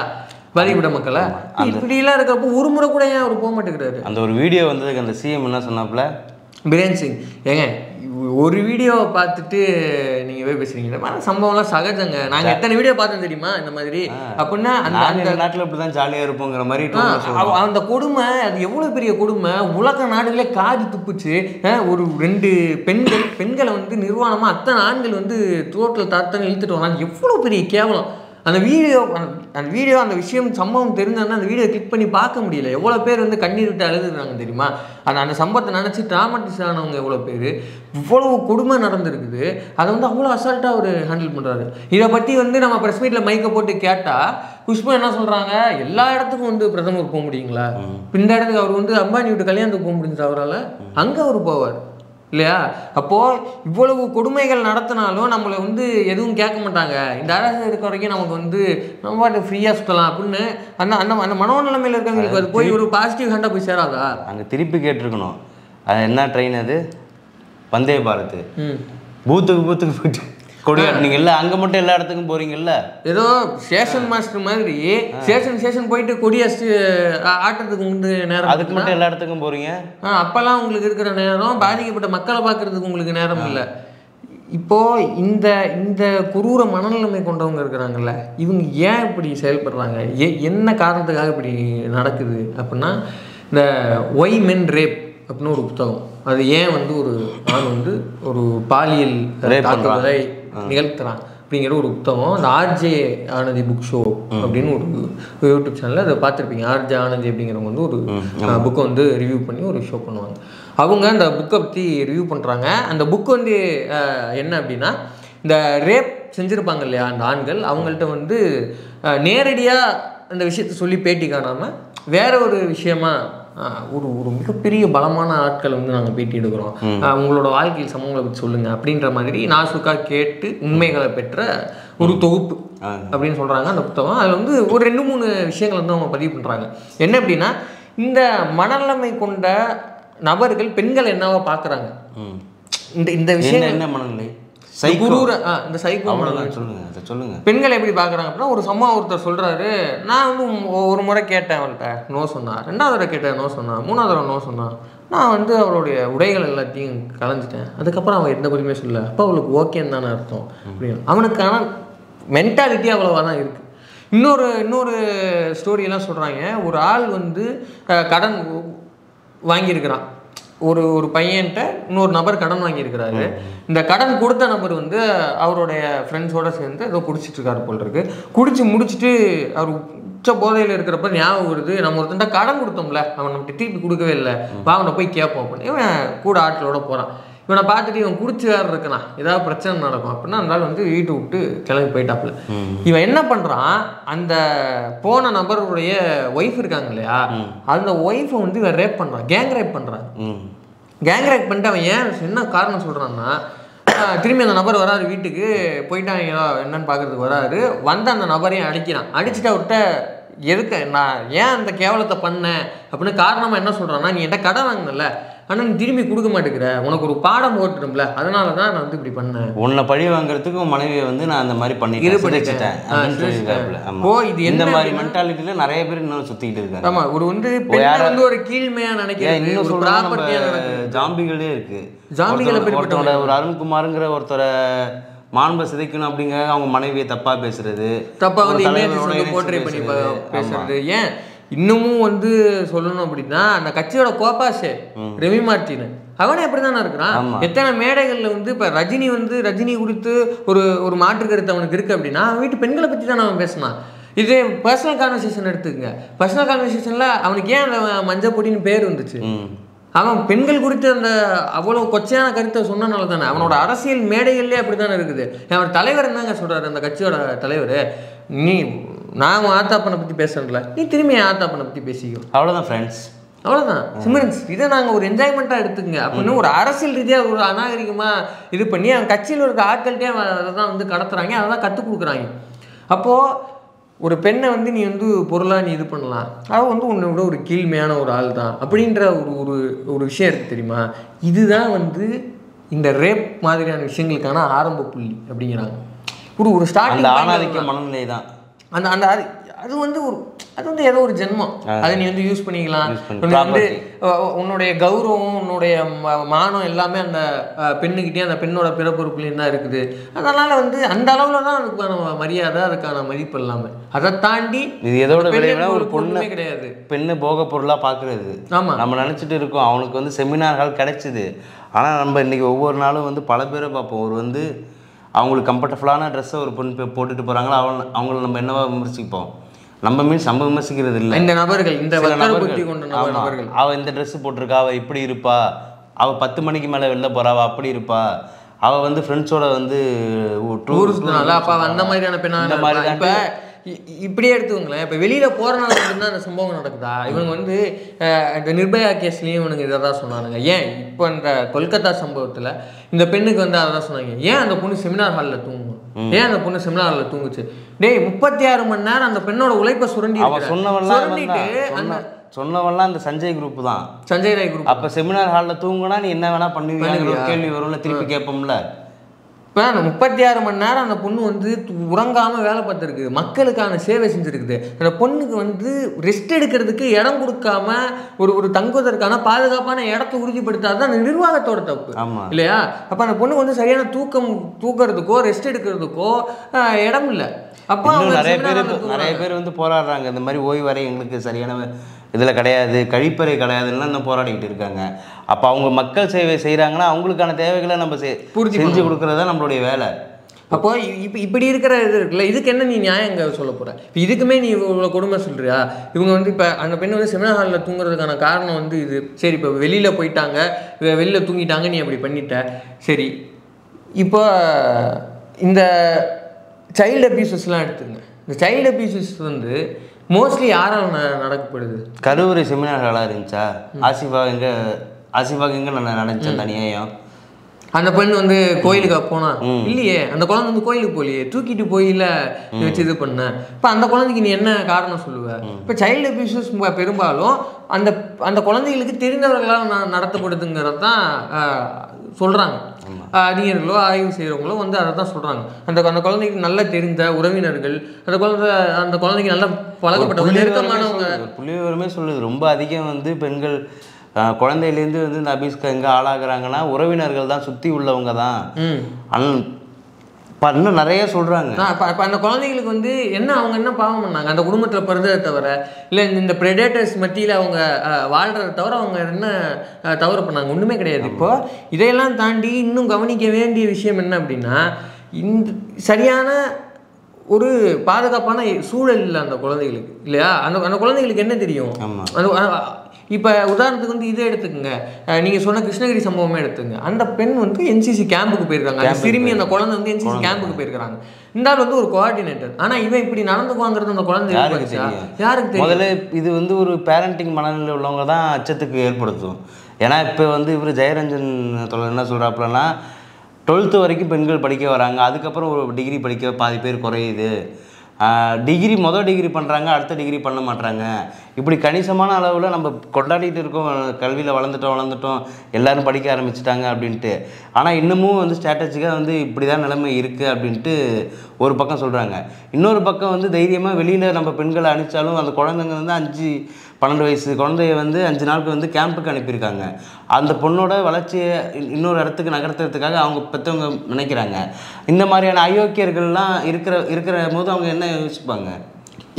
பாதிக்கப்பட்ட மக்களை. இப்படிலாம் இருக்கிறப்போ ஒரு முறை கூட ஏன் அவர் போக மாட்டேங்கிறாரு? அந்த ஒரு வீடியோ வந்ததுக்கு அந்த சிஎம் என்ன சொன்னாப்புல, பிரேன் சிங், ஏங்க ஒரு வீடியோவை பார்த்துட்டு நீங்கள் போய் பேசுறீங்க, சம்பவம்லாம் சகஜங்க. நாங்கள் எத்தனை வீடியோ பார்த்தோம் தெரியுமா இந்த மாதிரி அப்படின்னா. அந்த நாட்டில் இப்படி தான் ஜாலியாக இருப்போங்கிற மாதிரி அந்த கொடுமை, அது எவ்வளோ பெரிய கொடுமை. உலக நாடுகளே காதி துப்புச்சு. ஒரு 2 பெண்களை வந்து நிர்வாணமாக அத்தனை ஆண்கள் வந்து தோட்டில் தாத்தனை இழுத்துட்டு வராங்க. எவ்வளோ பெரிய கேவலம். அந்த வீடியோ அந்த விஷயம் சம்பவம் தெரிஞ்சோன்னா அந்த வீடியோ கிளிக் பண்ணி பார்க்க முடியல. எவ்வளோ பேர் வந்து கண்ணீர் விட்டு அழுதுறாங்க தெரியுமா? அந்த சம்பவத்தை நினச்சி ட்ராமட்டிஸ் ஆனவங்க எவ்வளோ பேர். இவ்வளவு கொடுமை நடந்திருக்குது. அதை வந்து அவ்வளோ அசால்ட்டாக அவர் ஹேண்டில் பண்ணுறாரு. இதை பற்றி வந்து நம்ம ப்ரெஸ் மீட்டில் மைக்கை போட்டு கேட்டால் குஷ்பு என்ன சொல்கிறாங்க, எல்லா இடத்துக்கும் வந்து பிரதமர் போக முடியுங்களா? இந்த இடத்துக்கு அவர் வந்து அம்பானி விட்டு கல்யாணத்துக்கு போக முடிஞ்சு அவரால், அங்கே அவர் போவார் இல்லையா? அப்போது இவ்வளவு கொடுமைகள் நடத்தினாலும் நம்மளை வந்து எதுவும் கேட்க மாட்டாங்க. இந்த அரசு இருக்க வரைக்கும் நமக்கு வந்து நம்ம ஃப்ரீயாக சுற்றலாம் அப்படின்னு அந்த மனோநிலைமையில் இருக்கவங்களுக்கு அது போய் ஒரு பாசிட்டிவ் ஹேண்டாக போய் சேராதா? அங்கே திருப்பி கேட்டிருக்கணும், அது என்ன ட்ரெயின், அது வந்தே பாரத். பூத்துக்கு போயிட்டு கொடியாட்டினீங்கல்ல, அங்கே மட்டும் எல்லா இடத்துக்கும் போகிறீங்கல்ல. ஏதோ ஸ்டேஷன் மாஸ்டர் மாதிரி ஸ்டேஷன் போயிட்டு கொடி ஆட்டுறதுக்கு முந்து நேரம், அதுக்கு மட்டும் எல்லா இடத்துக்கும் போகிறீங்க. அப்போல்லாம் உங்களுக்கு இருக்கிற நேரம், பாதிக்கப்பட்ட மக்களை பார்க்கறதுக்கு உங்களுக்கு நேரம் இல்லை. இப்போது இந்த குரூர மனநிலைமை கொண்டவங்க இருக்கிறாங்கல்ல, இவங்க ஏன் இப்படி செயல்படுறாங்க, என்ன காரணத்துக்காக இப்படி நடக்குது அப்படின்னா, இந்த ஒய் மென் ரேப் அப்படின்னு ஒரு புத்தகம். அது ஏன் வந்து ஒரு ஆண் வந்து ஒரு பாலியல் தாக்குதலை நிகழ்த்துறான் அப்படிங்கிற ஒரு புத்தகம். அந்த ஆர்ஜே ஆனந்தி புக் ஷோ அப்படின்னு ஒரு யூடியூப் சேனலில் அதை பார்த்துருப்பீங்க. ஆர்ஜே ஆனந்தி அப்படிங்கிறவங்க வந்து ஒரு புக்கை வந்து ரிவ்யூ பண்ணி ஒரு ஷோ பண்ணுவாங்க. அவங்க அந்த புக்கை பற்றி ரிவ்யூ பண்ணுறாங்க. அந்த புக்கு வந்து என்ன அப்படின்னா, இந்த ரேப் செஞ்சுருப்பாங்க இல்லையா அந்த ஆண்கள், அவங்கள்ட்ட வந்து நேரடியாக அந்த விஷயத்த சொல்லி பேட்டி காணாமல் வேற ஒரு விஷயமா ஒரு ஒரு மிகப்பெரிய பலமான ஆட்களை வந்து நாங்கள் பேட்டி எடுக்கிறோம், உங்களோட வாழ்க்கையில் சமூகங்களை பற்றி சொல்லுங்கள் அப்படின்ற மாதிரி நாசுக்காக கேட்டு உண்மைகளை பெற்ற ஒரு தொகுப்பு அப்படின்னு சொல்கிறாங்க அந்த புத்தகம். அதில் வந்து ஒரு 2-3 விஷயங்கள் வந்து அவங்க பதிவு பண்ணுறாங்க. என்ன அப்படின்னா, இந்த மனநிலைமை கொண்ட நபர்கள் பெண்கள் என்னவா பார்க்குறாங்க, இந்த விஷயம் என்ன மனநிலை, இந்த சைக்கோ சொல்லுங்க பெண்கள் எப்படி பார்க்குறாங்க அப்படின்னா, ஒரு சம்பவம் ஒருத்தர் சொல்கிறாரு, நான் வந்து ஒரு முறை கேட்டேன் அவள்கிட்ட, நோ சொன்னான். 2வது தடவை கேட்டேன், நோ சொன்னான். 3வது தடவை நோ சொன்னான். நான் வந்து அவளுடைய உடைகள் எல்லாத்தையும் கலைஞ்சிட்டேன். அதுக்கப்புறம் அவன் எந்த பதிலுமே சொல்லலை. அப்போ அவளுக்கு ஓகேன்னு தானே அர்த்தம் அப்படின்னு. அவனுக்கான மென்டாலிட்டி அவ்வளோவா தான் இருக்குது. இன்னொரு ஸ்டோரியெல்லாம் சொல்கிறாங்க. ஒரு ஆள் வந்து கடன் வாங்கியிருக்கிறான், ஒரு பையன்கிட்ட இன்னொரு நபர் கடன் வாங்கியிருக்கிறாரு. இந்த கடன் கொடுத்த நபர் வந்து அவருடைய ஃப்ரெண்ட்ஸோடு சேர்ந்து ஏதோ குடிச்சிட்ருக்காரு போல் இருக்கு. குடிச்சு முடிச்சுட்டு அவர் உச்ச போதையில் இருக்கிறப்ப ஞாபகம் வருது, நம்ம ஒருத்தன்ட்ட கடன் கொடுத்தோம்ல, அவன் நம்ம திருப்பி கொடுக்கவே இல்லை, அவனை போய் கேட்போம் அப்படின்னு. இவன் கூட ஆட்களோட போகிறான். இவனை பார்த்துட்டு இவன் குடிச்சு வேறு இருக்கான், ஏதாவது பிரச்சனை நடக்கும் அப்படின்னா அந்த ஆள் வந்து வீட்டை விட்டு கிளம்பி போயிட்டாப்புல. இவன் என்ன பண்ணுறான், அந்த போன நபருடைய ஒய்ஃப் இருக்காங்க இல்லையா, அந்த ஒய்ஃபை வந்து இவன் ரேப் பண்ணுறான், கேங் ரேப் பண்ணுறான். கேங் ரேப் பண்ணிட்டு அவன் ஏன் என்ன காரணம் சொல்கிறான்னா, திரும்பி அந்த நபர் வராரு, வீட்டுக்கு போயிட்டாங்க என்னன்னு பார்க்குறதுக்கு வராரு. வந்து அந்த நபரையும் அடிக்கிறான். அடிச்சுட்டு அவர்கிட்ட எதுக்கு நான் ஏன் அந்த கேவலத்தை பண்ணேன் அப்படின்னு காரணமாக என்ன சொல்கிறான்னா, நீ என்கிட்ட கடன் வாங்கினல, ஆனால் நீ திரும்பி கொடுக்க மாட்டேங்கிற, உனக்கு ஒரு பாடம் போட்டுடும்ல, அதனால தான் நான் வந்து இப்படி பண்ணேன். உன்னை பழி வாங்குறதுக்கு உன் மனைவியை வந்து நான் அந்த மாதிரி பண்ணிட்டேன். இது இந்த மாதிரி மென்டாலிட்டியில் நிறைய பேர் இன்னும் சுற்றிக்கிட்டு இருக்காங்க. ஆமாம், ஒரு வந்து வந்து ஒரு கீழ்மையாக நினைக்கிறேன். இன்னும் ஜாம்பிகளே இருக்குது. ஜாம்பிகளை ஒருத்தரோட ஒரு அருண்குமாருங்கிற ஒருத்தரை மாண்பை சிதைக்கணும் அப்படிங்கிற அவங்க மனைவியை தப்பாக பேசுறது, தப்பாக வந்து போர்ட்ரே பண்ணி பேசுறது. ஏன் இன்னமும் வந்து சொல்லணும் அப்படின்னா, அந்த கட்சியோட கோபாஷே ரெமி மார்டின் அவனே அப்படி தானே இருக்கிறான். எத்தனை மேடைகளில் வந்து இப்போ ரஜினி குறித்து ஒரு மாற்று கருத்து அவனுக்கு இருக்குது அப்படின்னா, அவன் வீட்டு பெண்களை பற்றி தான் அவன் பேசினான். இதே பர்சனல் கான்வர்சேஷன் எடுத்துக்கங்க. பர்சனல் கான்வர்சேஷனில் அவனுக்கு ஏன் அந்த மஞ்சள் பொடின்னு பேர் வந்துச்சு, அவன் பெண்கள் குறித்து அந்த அவ்வளோ கொச்சையான கருத்தை சொன்னனால தானே. அவனோட அரசியல் மேடைகள்லேயே அப்படி தானே இருக்குது. அவன் தலைவர் என்னங்க சொல்கிறாரு, அந்த கட்சியோட தலைவர், நீ நான் ஆத்தாப்பனை பற்றி பேசுகிறேன்ல, நீ திரும்பி ஆத்தாப்பனை பற்றி பேசிக்கோ, அவ்வளோதான் ஃப்ரெண்ட்ஸ், அவ்வளோதான் சிம்ரன்ஸ். இதை நாங்கள் ஒரு என்ஜாய்மெண்ட்டாக எடுத்துக்கங்க அப்படின்னு ஒரு அரசியல் ரீதியாக ஒரு அநாகரிகமாக இது பண்ணி அவன் கட்சியில் இருக்க ஆட்கள்கிட்டே அதை தான் வந்து கடத்துறாங்க, அதை தான் கற்றுக் கொடுக்குறாங்க. அப்போது ஒரு பெண்ணை வந்து நீ வந்து பொருளாக நீ இது பண்ணலாம், அவள் வந்து உன்னை விட ஒரு கீழ்மையான ஒரு ஆள் தான் அப்படின்ற ஒரு விஷயம் இருக்குது தெரியுமா. இதுதான் வந்து இந்த ரேப் மாதிரியான விஷயங்களுக்கான ஆரம்ப புள்ளி அப்படிங்கிறாங்க. ஒரு ஸ்டார்டிங் ஆணாதிக்க மனநிலை தான் அந்த அந்த அது வந்து ஏதோ ஒரு ஜென்மம், அதை நீ வந்து யூஸ் பண்ணிக்கலாம். வந்து உன்னுடைய கௌரவம், உன்னுடைய மானம் எல்லாமே அந்த பெண்ணுக்கிட்டே அந்த பெண்ணோட பிறப்புறுப்புலையும் தான் இருக்குது. அதனால வந்து அந்த அளவில் தான் அதுக்கான மரியாதை, அதுக்கான மதிப்பு எல்லாமே. அதை தாண்டி இது எதோட விளைவுனா ஒரு பொண்ணு கிடையாது, பெண்ணு போக பொருளாக பார்க்குறது. ஆமாம், நம்ம நினச்சிட்டு இருக்கோம் அவனுக்கு வந்து செமினார்கள் கிடைச்சிது. ஆனால் நம்ம இன்றைக்கி ஒவ்வொரு நாளும் வந்து பல பேரை பார்ப்போம். ஒரு வந்து அவங்களுக்கு கம்ஃபர்டபுளான ட்ரெஸ்ஸை ஒரு பொண்ணு போட்டுட்டு போகிறாங்களோ அவங்கள நம்ம என்னவா விமர்சிப்போம். நம்ம மீன்ஸ் நம்ம விமர்சிக்கிறது இல்லை, இந்த நபர்கள், இந்த நபர்கள் அவள் இந்த ட்ரெஸ்ஸு போட்டிருக்கா, அவள் இப்படி இருப்பா, அவள் 10 மணிக்கு மேலே வெளில போகிறா, அவள் அப்படி இருப்பா, அவள் வந்து ஃப்ரெண்ட்ஸோட வந்து அப்போ அந்த மாதிரியான பெண்ணா, இந்த மாதிரி தான். இப்போ இப்படியே எடுத்துக்கோங்களேன், இப்போ வெளியில் போகிறனால மட்டும்தான் அந்த சம்பவம் நடக்குதா. இவங்க வந்து இந்த நிர்பயா கேஸ்லேயும் இவனுங்க இதை தான் சொன்னானுங்க. ஏன் இப்போ இந்த கொல்கத்தா சம்பவத்தில் இந்த பெண்ணுக்கு வந்து அதை தான் சொன்னாங்க, ஏன் அந்த பொண்ணு செமினார் ஹாலில் தூங்கும், ஏன் அந்த பொண்ணு செமினார் ஹாலில் தூங்குச்சு. 36 மணி நேரம் அந்த பெண்ணோட உழைப்பை சொன்னவெல்லாம் அந்த சஞ்சய் குரூப் தான், சஞ்சய் ராய் குரூப். அப்போ செமினார் ஹாலில் தூங்குனா நீ என்ன வேணா பண்ணுவீங்க கேள்வி வரும்ல, திருப்பி கேட்போம்ல. இப்போ அந்த 36 மணி நேரம் அந்த பொண்ணு வந்து உறங்காமல் வேலை பார்த்துருக்கு, மக்களுக்கான சேவை செஞ்சுருக்குது. அந்த பொண்ணுக்கு வந்து ரெஸ்ட் எடுக்கிறதுக்கு இடம் கொடுக்காம ஒரு தங்குவதற்கான பாதுகாப்பான இடத்தை உறுதிப்படுத்தாது அந்த நிர்வாகத்தோட தப்பு இல்லையா? அப்போ அந்த பொண்ணுக்கு வந்து சரியான தூக்கிறதுக்கோ ரெஸ்ட் எடுக்கிறதுக்கோ இடம் இல்லை. அப்போ நிறைய பேர் வந்து போராடுறாங்க, இந்த மாதிரி ஓய்வு வரை எங்களுக்கு சரியான இதில் கிடையாது, கழிப்பறை கிடையாதுன்னா இன்னும் போராடிக்கிட்டு இருக்காங்க. அப்போ அவங்க மக்கள் சேவை செய்கிறாங்கன்னா அவங்களுக்கான தேவைகளை நம்ம செஞ்சு கொடுக்குறது தான் நம்மளுடைய வேலை. அப்போ இப்படி இருக்கிற இது இருக்குல்ல, இதுக்கு என்ன நீ நியாயம் சொல்ல போகிற? இப்போ இதுக்குமே நீ இவ்வளோ கொடுமை சொல்கிறியா? இவங்க வந்து இப்போ அந்த பெண்ணு வந்து செமினார் ஹாலில் தூங்குறதுக்கான காரணம் வந்து இது. சரி, இப்போ வெளியில் போயிட்டாங்க, வெளியில் தூங்கிட்டாங்க, நீ அப்படி பண்ணிட்ட. சரி, இப்போ இந்த சைல்டு அபியூசஸ்லாம் எடுத்துங்க. இந்த சைல்டு அபியூசஸ் வந்து மோஸ்ட்லி யாரால் நடக்கப்படுது? கருவறை செமினார் ஹாலாக இருந்துச்சா? ஆசிஃபாக எங்கே நடந்துச்சேன் தனியாயம்? அந்த பெண் வந்து கோயிலுக்கு போனா இல்லையே, அந்த குழந்தை வந்து கோயிலுக்கு போலியே, தூக்கிட்டு போயில வச்சு இது பண்ண. இப்போ அந்த குழந்தைக்கு நீ என்ன காரணம் சொல்லுவ? இப்போ சைல்டு அபியூசஸ் பெரும்பாலும் அந்த அந்த குழந்தைகளுக்கு தெரிந்தவர்களால் நடத்தப்படுதுங்கிறது தான் சொல்கிறாங்க. அறிஞர்களோ ஆய்வு செய்கிறவங்களோ வந்து அதை தான் சொல்கிறாங்க. அந்த குழந்தைக்கு நல்லா தெரிந்த உறவினர்கள், அந்த குழந்தைக்கு நல்லா பழக்கப்பட்ட நெருக்கமானவங்க. புள்ளிவிவரமே சொல்லுது, ரொம்ப அதிகம் வந்து பெண்கள் குழந்தையிலேருந்து வந்து இந்த அபியூஸ்க்கு எங்கே ஆளாகிறாங்கன்னா உறவினர்கள் தான், சுற்றி உள்ளவங்க தான். இன்னும் நிறைய சொல்கிறாங்க. இப்போ அந்த குழந்தைகளுக்கு வந்து என்ன, அவங்க என்ன பாவம் பண்ணாங்க? அந்த குடும்பத்தில் பிறந்ததை தவிர, இல்லை இந்த ப்ரெடேட்டர்ஸ் மத்தியில் அவங்க வாழ்கிறத தவிர அவங்க என்ன தவறு பண்ணாங்க? ஒன்றுமே கிடையாது. இப்போ இதையெல்லாம் தாண்டி இன்னும் கவனிக்க வேண்டிய விஷயம் என்ன அப்படின்னா, இந்த சரியான ஒரு பாதுகாப்பான சூழல் இல்லை அந்த குழந்தைகளுக்கு இல்லையா? அந்த குழந்தைகளுக்கு என்ன தெரியும்? இப்போ உதாரணத்துக்கு வந்து இதே எடுத்துக்கோங்க, நீங்கள் சொன்ன கிருஷ்ணகிரி சம்பவமே எடுத்துங்க. அந்த பெண் வந்து என்சிசி கேம்புக்கு போயிருக்காங்க, அந்த சிறுமி அந்த குழந்தை வந்து என்சிசி கேம்புக்கு போயிருக்காங்க. இந்த ஆள் வந்து ஒரு கோஆர்டினேட்டர். ஆனால் இவன் இப்படி நடந்துக்குவாங்கிறது அந்த குழந்தை யாருக்கு தெரியும்? முதல்ல இது வந்து ஒரு பேரண்டிங் மனநிலை உள்ளவங்க தான் அச்சத்துக்கு ஏற்படுத்தும். ஏன்னா இப்போ வந்து இவர் ஜெயரஞ்சன் தொடர் என்ன சொல்கிறாப்புலன்னா, 12th வரைக்கும் பெண்கள் படிக்க வராங்க, அதுக்கப்புறம் ஒரு டிகிரி படிக்க பாதி பேர் குறையுது, மொதல் டிகிரி பண்ணுறாங்க, அடுத்த டிகிரி பண்ண மாட்டாங்க. இப்படி கணிசமான அளவில் நம்ம கொண்டாடிட்டு இருக்கோம், கல்வியில் வளர்ந்துட்டோம், எல்லோரும் படிக்க ஆரம்பிச்சிட்டாங்க அப்படின்ட்டு. ஆனால் இன்னமும் வந்து ஸ்ட்ராட்டஜிக்காக வந்து இப்படி தான் நிலைமை இருக்குது அப்படின்ட்டு ஒரு பக்கம் சொல்கிறாங்க. இன்னொரு பக்கம் வந்து தைரியமாக வெளியில் நம்ம பெண்களை அனுப்பிச்சாலும் அந்த குழந்தைங்க வந்து 5-12 வயசு குழந்தைய வந்து 5 நாளுக்கு வந்து கேம்புக்கு அனுப்பியிருக்காங்க. அந்த பொண்ணோட வளர்ச்சியை இன்னொரு இடத்துக்கு நகர்த்துறதுக்காக அவங்க பெற்றவங்க நினைக்கிறாங்க. இந்த மாதிரியான அயோக்கியர்கள்லாம் இருக்கிற போது அவங்க என்ன யோசிப்பாங்க?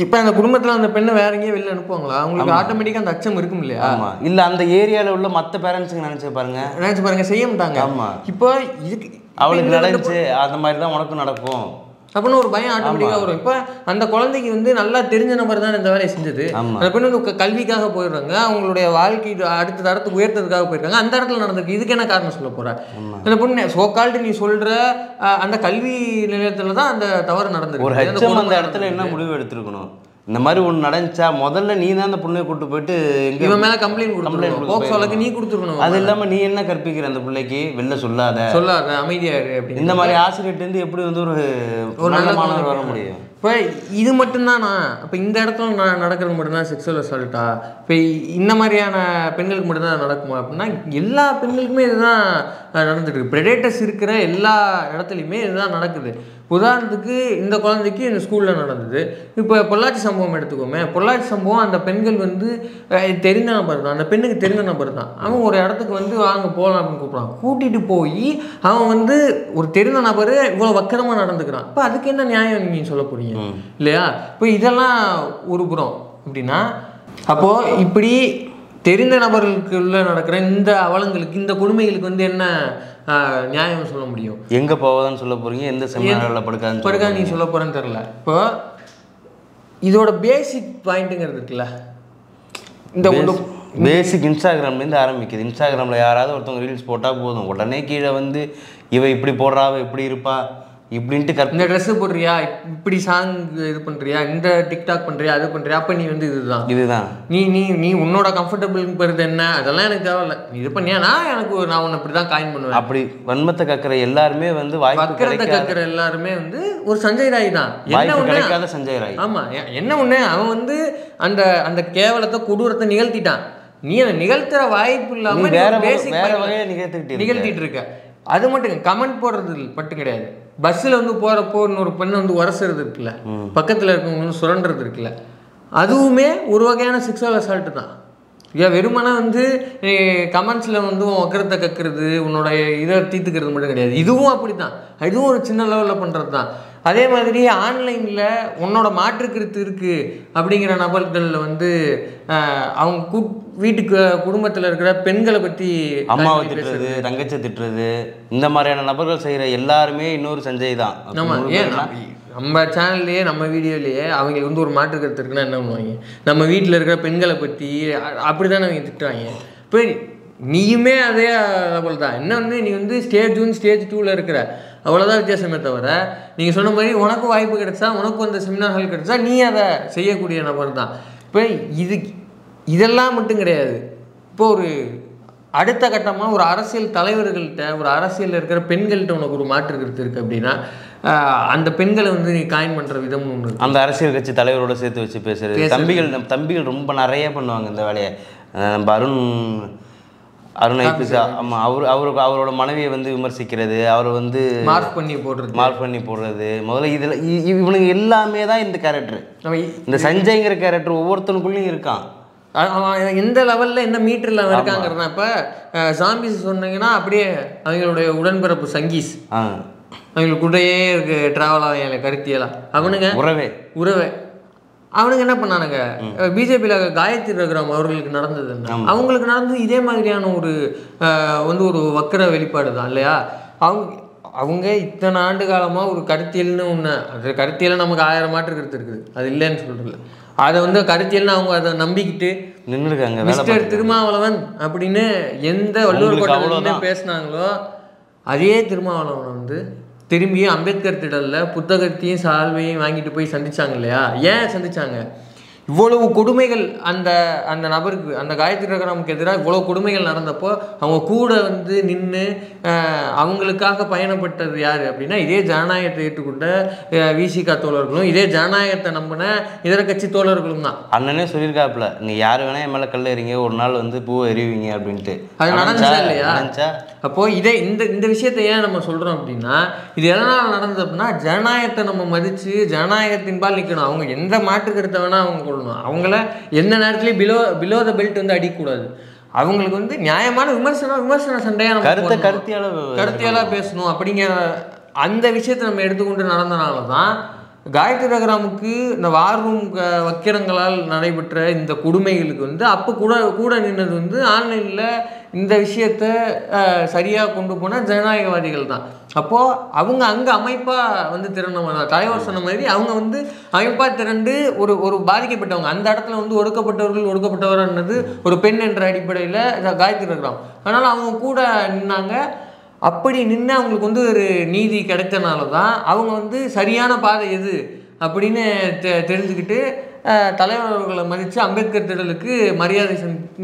இப்போ அந்த குடும்பத்தில் அந்த பெண்ணை வேற எங்கேயும் வெளில அனுப்புவாங்களா? அவங்களுக்கு ஆட்டோமேட்டிக்காக அந்த அச்சம் இருக்கும் இல்லையா? ஆமாம். இல்லை அந்த ஏரியாவில் உள்ள மற்ற பேரண்ட்ஸுங்க நினச்சி பாருங்க செய்ய மாட்டாங்க. ஆமாம். இப்போ இதுக்கு அவளுக்கு நடந்துச்சு, அந்த மாதிரி தான் உனக்கும் நடக்கும் அப்படின்னு ஒரு பயம் ஆட்டோமேட்டிக்காக வரும். இப்போ அந்த குழந்தைக்கு வந்து நல்லா தெரிஞ்ச நபர் தான் இந்த வேலையை செஞ்சது. அந்த பெண் வந்து கல்விக்காக போயிடுறாங்க, அவங்களுடைய வாழ்க்கை அடுத்த தரத்துக்கு உயர்த்ததுக்காக போயிருக்காங்க, அந்த இடத்துல நடந்திருக்கு. இதுக்கு என்ன காரணம் சொல்ல போற? அந்த பொண்ணு சோகால்டு நீ சொல்ற அந்த கல்வி நிலையத்துல தான் அந்த தவறு நடந்திருக்கு. ஒரு ஹெச்எம் அந்த இடத்துல என்ன முடிவு எடுத்திருக்கணும்? இந்த மாதிரி ஒன்று நடந்துச்சா முதல்ல நீ தான் அந்த பொண்ணை கூட்டு போயிட்டு இவன் மேலே கம்ப்ளைண்ட் கொடுக்கணும், நீ கொடுத்துருக்கணும். அது இல்லாமல் நீ என்ன கற்பிக்கிற அந்த பிள்ளைக்கு? வெளில சொல்லாத அமைதியாரு அப்படி இந்த மாதிரி ஆசிரியர்கிட்டேருந்து எப்படி வந்து ஒரு நல்ல மாணவர் வர முடியும்? இப்போ இது மட்டும்தானா? இப்போ இந்த இடத்துல நடக்கிறது மட்டும்தான் செக்ஸுவல் அசால்ட்டா? இப்போ இந்த மாதிரியான பெண்களுக்கு மட்டும்தான் நடக்குமா அப்படின்னா எல்லா பெண்களுக்குமே இதுதான் நடந்துட்டு இருக்கு. ப்ரெடேட்டர்ஸ் இருக்கிற எல்லா இடத்துலையுமே இதுதான் நடக்குது. உதாரணத்துக்கு இந்த குழந்தைக்கு இந்த ஸ்கூலில் நடந்தது. இப்போ பொள்ளாச்சி சம்பவம் எடுத்துக்கோமே. பொள்ளாச்சி சம்பவம் அந்த பெண்கள் வந்து தெரிந்த நபர் தான், அந்த பெண்ணுக்கு தெரிந்த நபர் தான். அவன் ஒரு இடத்துக்கு வந்து வாங்க போகலாம் அப்படின்னு கூப்பிட்றான். கூட்டிகிட்டு போய் அவன் வந்து ஒரு தெரிந்த நபர் இவ்வளோ வக்கரமாக நடந்துக்கிறான். இப்போ அதுக்கு என்ன நியாயம் நீங்கள் சொல்ல போறீங்க இல்லையா? இப்போ இதெல்லாம் ஒரு புறம் அப்படின்னா, அப்போது இப்படி தெரிந்த நபர்களுக்குள்ள நடக்கிற இந்த அவலங்களுக்கு, இந்த கொடுமைகளுக்கு வந்து என்ன நியாயம் சொல்ல முடியும்? எங்கே போவதான்னு சொல்ல போகிறீங்க, எந்த செமினாரில் படுக்காது நீ சொல்ல போகிறேன்னு தெரில. இப்போ இதோட பேசிக் பாயிண்ட்டுங்கிறது இருக்குல்ல, இந்த பேசிக் இன்ஸ்டாகிராம்லேருந்து ஆரம்பிக்குது. இன்ஸ்டாகிராமில் யாராவது ஒருத்தவங்க ரீல்ஸ் போட்டால் போதும், உடனே கீழே வந்து இவ இப்படி போடுறாவ இப்படி இருப்பா இப்படின்ட்டு இந்த ட்ரெஸ்ஸு போடுறியா, இப்படி சாங் இது பண்ணுறியா, இந்த டிக்டாக் பண்ணுறியா, அது பண்ணுறியா, அப்போ நீ வந்து இதுதான் நீ நீ நீ உன்னோட கம்ஃபர்டபுள் பெறுது என்ன, அதெல்லாம் எனக்கு தேவையில்ல. நீ இது பண்ணியானா நான் உன்னை இப்படி தான் காயின் பண்ணுவேன். அப்படி வன்மத்தை கக்கிற எல்லாருமே வந்து வக்கரத்தை கக்கிற எல்லாருமே வந்து ஒரு சஞ்சய் ராய் தான். என்ன கிடைக்காத சஞ்சய் ராய். ஆமாம், என்ன ஒன்று, அவன் வந்து அந்த அந்த கேவலத்தை கொடூரத்தை நிகழ்த்திட்டான். நீ அதை நிகழ்த்துற வாய்ப்பு இல்லாமல் நிகழ்த்திட்டு இருக்க. அது மட்டும் கமெண்ட் போடுறது மட்டும் கிடையாது, பஸ்ஸில் வந்து போகிறப்போ இன்னொரு பெண்ணை வந்து உரசுறது இருக்குல்ல, பக்கத்தில் இருக்கவங்க வந்து சுரண்டுறது இருக்குல்ல, அதுவுமே ஒரு வகையான செக்ஸுவல் அசால்ட்டு தான். ஏன் வெறுமனா வந்து கமெண்ட்ஸில் வந்து உன் வக்கரத்தை கக்குறது, உன்னோட இதை தீர்த்துக்கிறது மட்டும் கிடையாது, இதுவும் அப்படி தான். இதுவும் ஒரு சின்ன லெவலில் பண்ணுறது தான். அதே மாதிரி ஆன்லைனில் உன்னோட மாற்றுக்கருத்து இருக்குது அப்படிங்கிற நபர்களில் வந்து அவங்க வீட்டுக்கு குடும்பத்தில் இருக்கிற பெண்களை பற்றி அம்மாவை திட்டுறது, தங்கச்சை திட்டுறது, இந்த மாதிரியான நபர்கள் செய்கிற எல்லாருமே இன்னொரு சஞ்சய் தான். நம்ம ஏன் நம்ம சேனல்லையே நம்ம வீடியோலேயே அவங்களுக்கு வந்து ஒரு மாற்று கருத்து இருக்குன்னா என்ன பண்ணுவாங்க, நம்ம வீட்டில் இருக்கிற பெண்களை பற்றி அப்படி தானே அவங்க திட்டுவாங்க. இப்போ நீயுமே அதே போல் தான். என்ன வந்து நீ வந்து ஸ்டேஜ் 1 ஸ்டேஜ் 2ல் இருக்கிற, அவ்வளோதான் வித்தியாசமே தவிர, நீங்கள் சொன்ன மாதிரி உனக்கும் வாய்ப்பு கிடைச்சா, உனக்கும் அந்த செமினார்கள் கிடைச்சா நீ அதை செய்யக்கூடிய நபர் தான். இப்போ இதெல்லாம் மட்டும் கிடையாது. இப்போ ஒரு அடுத்த கட்டமாக ஒரு அரசியல் தலைவர்கள்ட்ட, ஒரு அரசியலில் இருக்கிற பெண்கள்கிட்ட உனக்கு ஒரு மாற்று கருத்து இருக்குது அப்படின்னா, அந்த பெண்களை வந்து நீ காயின் பண்ணுற விதம் ஒன்று, அந்த அரசியல் கட்சி தலைவரோட சேர்த்து வச்சு பேசுறது. தம்பிகள் ரொம்ப நிறைய பண்ணுவாங்க இந்த வேலையை. நம்ம அருண் ஐபிசா, ஆமாம், அவரோட மனைவியை வந்து விமர்சிக்கிறது, அவரை வந்து மார்க் பண்ணி போடுறது. முதல்ல இதில் இவனுங்க எல்லாமே தான் இந்த கேரக்டர். இந்த சஞ்சய்ங்கிற கேரக்டர் ஒவ்வொருத்தனுக்குள்ளேயும் இருக்கான். அவன் எந்த லெவலில் என்ன மீட்டரில் அவன் இருக்காங்கிறனா. இப்போ ஜாம்பிஸ் சொன்னீங்கன்னா அப்படியே அவங்களுடைய உடன்பிறப்பு சங்கீஸ், அவங்களுக்கு கூடயே இருக்கு ட்ராவல் ஆகும் கருத்தியெல்லாம். அவனுங்க உறவே அவனுங்க என்ன பண்ணானுங்க, பிஜேபியில் காயத்ரி ரகுராம் அவர்களுக்கு நடந்தது என்ன, அவங்களுக்கு நடந்தது இதே மாதிரியான ஒரு வந்து ஒரு வக்கர வெளிப்பாடு தான் இல்லையா. அவங்க இத்தனை ஆண்டு காலமாக ஒரு கருத்தியல்னு ஒன்று, அது கருத்தியல் நமக்கு 1000 மாற்று கருத்து இருக்குது, அது இல்லைன்னு சொல்கிறதில்ல. அதை வந்து கருத்தியல்னு அவங்க அதை நம்பிக்கிட்டு நின்றுருக்காங்க. மிஸ்டர் திருமாவளவன் அப்படின்னு எந்த வள்ளுவர் கோட்டை பேசினாங்களோ அதே திருமாவளவன் வந்து திரும்பி அம்பேத்கர் திடலில் புத்தகத்தையும் சால்வையும் வாங்கிட்டு போய் சந்திச்சாங்க இல்லையா. ஏன் சந்திச்சாங்க? இவ்வளவு கொடுமைகள் அந்த அந்த நபருக்கு, அந்த காயத்ரி ரகுராமுக்கு எதிராக இவ்வளோ கொடுமைகள் நடந்தப்போ அவங்க கூட வந்து நின்று அவங்களுக்காக பயணப்பட்டது யார் அப்படின்னா, இதே ஜனநாயகத்தை ஏற்றுக்கொண்ட விசிகா தோழர்களும், இதே ஜனநாயகத்தை நம்பின இதர கட்சி தோழர்களும் தான். அண்ணனே சொல்லியிருக்காப்புல, நீங்கள் யார் வேணால் என் மேலே கல்ல எறிங்க, ஒரு நாள் வந்து பூவை எறிவீங்க அப்படின்ட்டு. அது நடந்துச்சா இல்லையா? அப்போது இதே இந்த விஷயத்தை ஏன் நம்ம சொல்கிறோம் அப்படின்னா, இது எதனால் நடந்தது அப்படின்னா, ஜனநாயகத்தை நம்ம மதித்து ஜனநாயகத்தின்பால் நிற்கணும். அவங்க எந்த மாற்று கருத்தை வேணால் அவங்க கொள்ளணும், அவங்கள எந்த நேரத்துலையும் பிலோ த பெல்ட் வந்து அடிக்கக்கூடாது. அவங்களுக்கு வந்து நியாயமான விமர்சன சண்டையாக நம்ம கருத்தியால பேசணும் அப்படிங்கிற அந்த விஷயத்தை நம்ம எடுத்துக்கொண்டு நடந்தனால தான் காயத்ரி ரகுராமுக்கு இந்த வார் ரூம் வக்கிரங்களால் நடைபெற்ற இந்த கொடுமைகளுக்கு வந்து அப்போ கூட நின்னது வந்து ஆன்லைனில் இந்த விஷயத்தை சரியாக கொண்டு போன ஜனநாயகவாதிகள் தான். அப்போது அவங்க அங்கே அமைப்பாக வந்து திரண்டவங்க தான். தலைவர் சொன்ன மாதிரி அவங்க வந்து அமைப்பாக திரண்டு ஒரு பாதிக்கப்பட்டவங்க, அந்த இடத்துல வந்து ஒடுக்கப்பட்டவர்ன்றது ஒரு பெண் என்ற அடிப்படையில் காயத்ரி ரகுராம். அதனால் அவங்க கூட நின்னாங்க. அப்படி நின்று அவங்களுக்கு வந்து ஒரு நீதி கிடைத்தனால தான் அவங்க வந்து சரியான பாதை எது அப்படின்னு தெரிஞ்சுக்கிட்டு தலைவர்களை மதித்து அம்பேத்கர் திடலுக்கு மரியாதை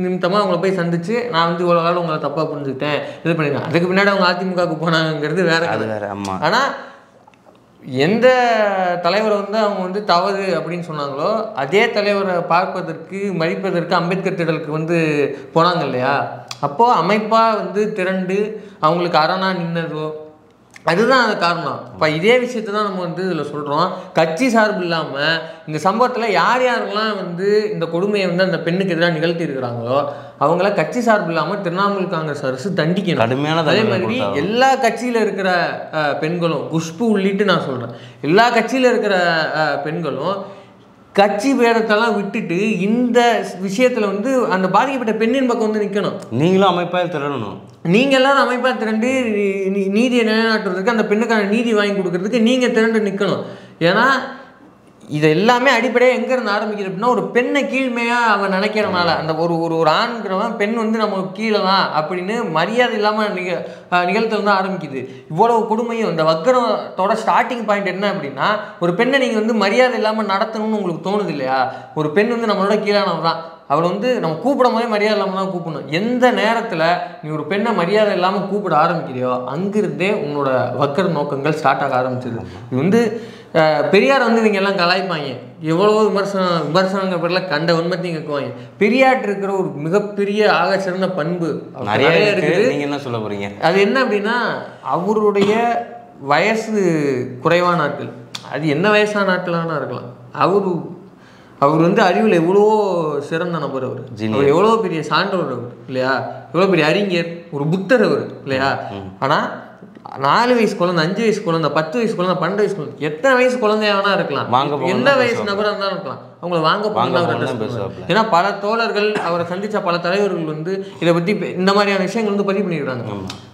நிமித்தமாக அவங்கள போய் சந்தித்து, நான் வந்து இவ்வளோ காலம் உங்களை தப்பாக புரிஞ்சுக்கிட்டேன், இது பண்ணிருக்கேன். அதுக்கு பின்னாடி அவங்க அதிமுகவுக்கு போனாங்கிறது வேற கதை. ஆனால் எந்த தலைவரை வந்து அவங்க வந்து தவறு அப்படின்னு சொன்னாங்களோ அதே தலைவரை பார்ப்பதற்கு மதிப்பதற்கு அம்பேத்கர் திடலுக்கு வந்து போனாங்க இல்லையா. அப்போது அமைப்பாக வந்து திரண்டு அவங்களுக்கு அரணா நின்னதோ அதுதான் அது காரணம். இப்போ இதே விஷயத்தை தான் நம்ம வந்து இதில் சொல்கிறோம். கட்சி சார்பு இல்லாமல் இந்த சம்பவத்தில் யாரெல்லாம் வந்து இந்த கொடுமையை வந்து அந்த பெண்ணுக்கு எதிராக நிகழ்த்தி இருக்கிறாங்களோ அவங்கள கட்சி சார்பு இல்லாமல் திரிணாமுல் காங்கிரஸ் அரசு தண்டிக்கணும். அதே மாதிரி எல்லா கட்சியில் இருக்கிற பெண்களும், குஷ்பு உள்ளிட்டு நான் சொல்கிறேன், எல்லா கட்சியில் இருக்கிற பெண்களும் கட்சி பேரத்தெல்லாம் விட்டுட்டு இந்த விஷயத்தில் வந்து அந்த பாதிக்கப்பட்ட பெண்ணின் பக்கம் வந்து நிற்கணும். நீங்களும் அமைப்பாக திரளணும். நீங்கள் எல்லாரும் அமைப்பாக திரண்டு நீதியை நிலைநாட்டுறதுக்கு, அந்த பெண்ணுக்கான நீதி வாங்கி கொடுக்கறதுக்கு நீங்கள் திரண்டு நிற்கணும். ஏன்னா இது எல்லாமே அடிப்படையாக எங்கேருந்து ஆரம்பிக்குது அப்படின்னா, ஒரு பெண்ணை கீழ்மையாக அவன் நினைக்கிறனால, அந்த ஒரு ஆண்கிறவன் பெண் வந்து நமக்கு கீழே தான் அப்படின்னு மரியாதை இல்லாமல் நிகழ்த்தல் தான் ஆரம்பிக்குது. இவ்வளவு கொடுமையும் இந்த வக்கரத்தோட ஸ்டார்டிங் பாயிண்ட் என்ன அப்படின்னா, ஒரு பெண்ணை நீங்கள் வந்து மரியாதை இல்லாமல் நடத்தணும்னு உங்களுக்கு தோணுது இல்லையா. ஒரு பெண் வந்து நம்மளோட கீழானவன் தான், அவளை வந்து நம்ம கூப்பிடும் போதே மரியாதை இல்லாமல் தான் கூப்பிடணும். எந்த நேரத்தில் நீ ஒரு பெண்ணை மரியாதை இல்லாமல் கூப்பிட ஆரம்பிக்கிறியோ அங்கிருந்தே உன்னோட வக்கர நோக்கங்கள் ஸ்டார்ட் ஆக ஆரம்பிச்சிது. இது வந்து பெரியார் வந்து இவங்க எல்லாம் கலாய்ப்பாங்க, எவ்வளோ விமர்சனங்கள் பேரில் கண்ட உண்மைத்தையும் கேட்குவாங்க. பெரியாட்டு இருக்கிற ஒரு மிகப்பெரிய ஆக சிறந்த பண்பு நிறைய இருக்குது. நீங்கள் என்ன சொல்ல போகிறீங்க? அது என்ன அப்படின்னா, அவருடைய வயசு குறைவான ஆட்கள், அது என்ன வயசான ஆட்களான இருக்கலாம், அவர் வந்து அறிவில் எவ்வளோ சிறந்த நபர். அவர் எவ்வளோ பெரிய சான்றவர் அவர் இல்லையா, எவ்வளோ பெரிய அறிஞர், ஒரு புத்தர் அவர் இல்லையா. ஆனால் 4 வயசு குழந்தை, 5 வயசு குழந்தை, 10 வயசு குழந்தை, 12 வயசு குழந்தை, எத்தனை வயசு குழந்தையானா இருக்கலாம், எந்த வயசு நபராக இருந்தாலும் இருக்கலாம், அவங்கள வாங்க போகலாம். ஏன்னா பல தோழர்கள், அவரை சந்தித்த பல தலைவர்கள் வந்து இதை பற்றி இந்த மாதிரியான விஷயங்கள் வந்து பதிவு பண்ணிடுறாங்க.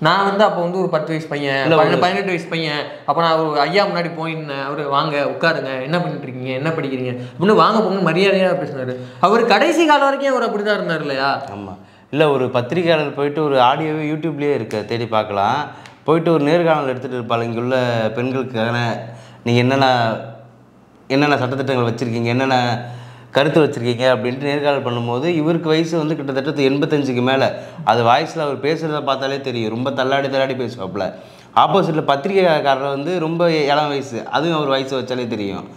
நான் வந்து அப்போ வந்து ஒரு 10 வயசு பையன், 18 வயசு பையன், அப்போ நான் ஒரு ஐயா முன்னாடி போயிருந்தேன். அவர் வாங்க உட்காருங்க, என்ன பண்ணிட்டு இருக்கீங்க, என்ன படிக்கிறீங்க அப்படின்னு வாங்க போகணும்னு மரியாதையாக பேசினார். அவர் கடைசி காலம் வரைக்கும் அவர் அப்படி தான் இருந்தார் இல்லையா. ஆமாம். இல்லை, ஒரு பத்திரிகையாளர் போயிட்டு ஒரு ஆடியோவே யூடியூப்லேயே இருக்க தேடி பார்க்கலாம், போயிட்டு ஒரு நேர்காணல் எடுத்துகிட்டு இருப்பாள். இங்கே உள்ள பெண்களுக்கான நீங்கள் என்னென்ன சட்டத்திட்டங்கள் வச்சுருக்கீங்க, என்னென்ன கருத்து வச்சுருக்கீங்க அப்படின்ட்டு நேர்காணல் பண்ணும்போது இவருக்கு வயசு வந்து கிட்டத்தட்ட 85க்கு மேலே. அது வாய்ஸில் அவர் பேசுகிறத பார்த்தாலே தெரியும், ரொம்ப தள்ளாடி பேசுவாப்புல. ஆப்போசிட்டில் பத்திரிகைக்காரர் வந்து ரொம்ப இளம் வயசு, அதுவும் அவர் வயசு வச்சாலே தெரியும்.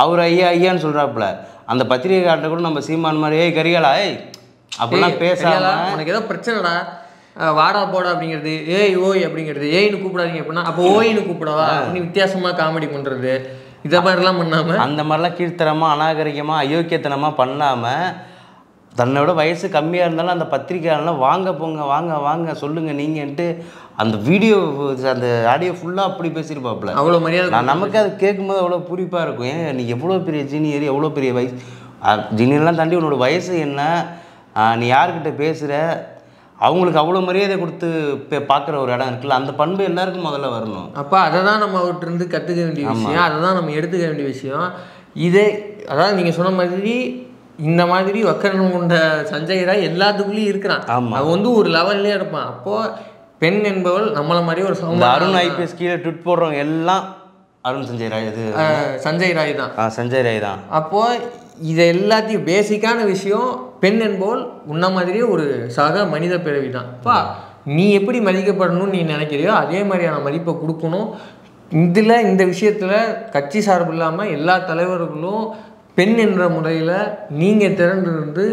அவர் ஐயான்னு சொல்கிறாப்புல. அந்த பத்திரிகைக்காரர்கிட்ட கூட நம்ம சீமான் மாதிரி ஏய் கரிகாலா ஏய் அப்படிலாம் பேசலாம், உனக்கு ஏதோ பிரச்சனைடா வாடா போடா அப்படிங்கிறது, ஏய் ஓய் அப்படிங்கிறது, ஏய்னு கூப்பிடாதீங்க அப்படின்னா அப்போ ஓய்னு கூப்பிடவா அப்படின்னு வித்தியாசமாக காமெடி பண்ணுறது, இதை மாதிரிலாம் பண்ணாமல், அந்த மாதிரிலாம் கீழ்த்தரமாக அநாகரிகமாக அயோக்கியத்தனமாக பண்ணாமல், தன்னோட வயசு கம்மியாக இருந்தாலும் அந்த பத்திரிக்கையாளர்லாம் வாங்க போங்க வாங்க சொல்லுங்கள் நீங்கன்ட்டு அந்த வீடியோ அந்த ஆடியோ ஃபுல்லாக அப்படி பேசியிருப்பாப்புல. அவ்வளோ மரியாதை. நமக்கு அது கேட்கும்போது அவ்வளோ பூரிப்பாக இருக்கும். ஏன் நீ எவ்வளோ பெரிய ஜீனியர், எவ்வளோ பெரிய வயசு, ஜீனியர்லாம் தாண்டி உன்னோட வயசு என்ன, நீ யார்கிட்ட பேசுகிற, அவங்களுக்கு அவ்வளோ மரியாதை கொடுத்து பார்க்குற ஒரு இடம் இருக்குல்ல, அந்த பண்பு எல்லாருக்கும் முதல்ல வரணும். அப்போ அதை தான் நம்ம அவர்கிட்ட கற்றுக்க வேண்டிய விஷயம், அதை தான் நம்ம எடுத்துக்க வேண்டிய விஷயம். இதே அதாவது நீங்கள் சொன்ன மாதிரி இந்த மாதிரி வக்கரணும் கொண்ட சஞ்சய் ராய் எல்லாத்துக்குள்ளேயும் இருக்கிறான். அவன் வந்து ஒரு லெவல்லே இருப்பான். அப்போது பெண் என்பவள் நம்மளை மாதிரி ஒரு அருண் ஐபிஎஸ் கீழே ட்விட் போடுறவங்க எல்லாம் அருண் சஞ்சய் ராய், இது சஞ்சய் ராய் தான், சஞ்சய் ராய் தான். அப்போது இதை எல்லாத்தையும் பேசிக்கான விஷயம், பெண் என்பவள் உன்ன மாதிரியே ஒரு சக மனித பிறவி தான். அப்பா நீ எப்படி மதிக்கப்படணும்னு நீ நினைக்கிறியோ அதே மாதிரியான மதிப்பை கொடுக்கணும். இந்த விஷயத்தில் கட்சி சார்பு இல்லாமல் எல்லா தலைவர்களும் பெண் என்ற முறையில் நீங்கள் திறந்து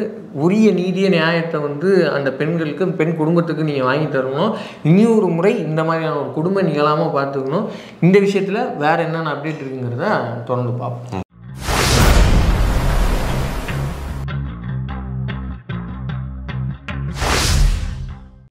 உரிய நீதிய நியாயத்தை வந்து அந்த பெண்களுக்கு, பெண் குடும்பத்துக்கு நீங்கள் வாங்கி தரணும். இனியொரு முறை இந்த மாதிரியான ஒரு குடும்பம் நிகழாமல் பார்த்துக்கணும். இந்த விஷயத்தில் வேறு என்னென்ன அப்டேட் இருக்குங்கிறத தொடர்ந்து பார்ப்போம்.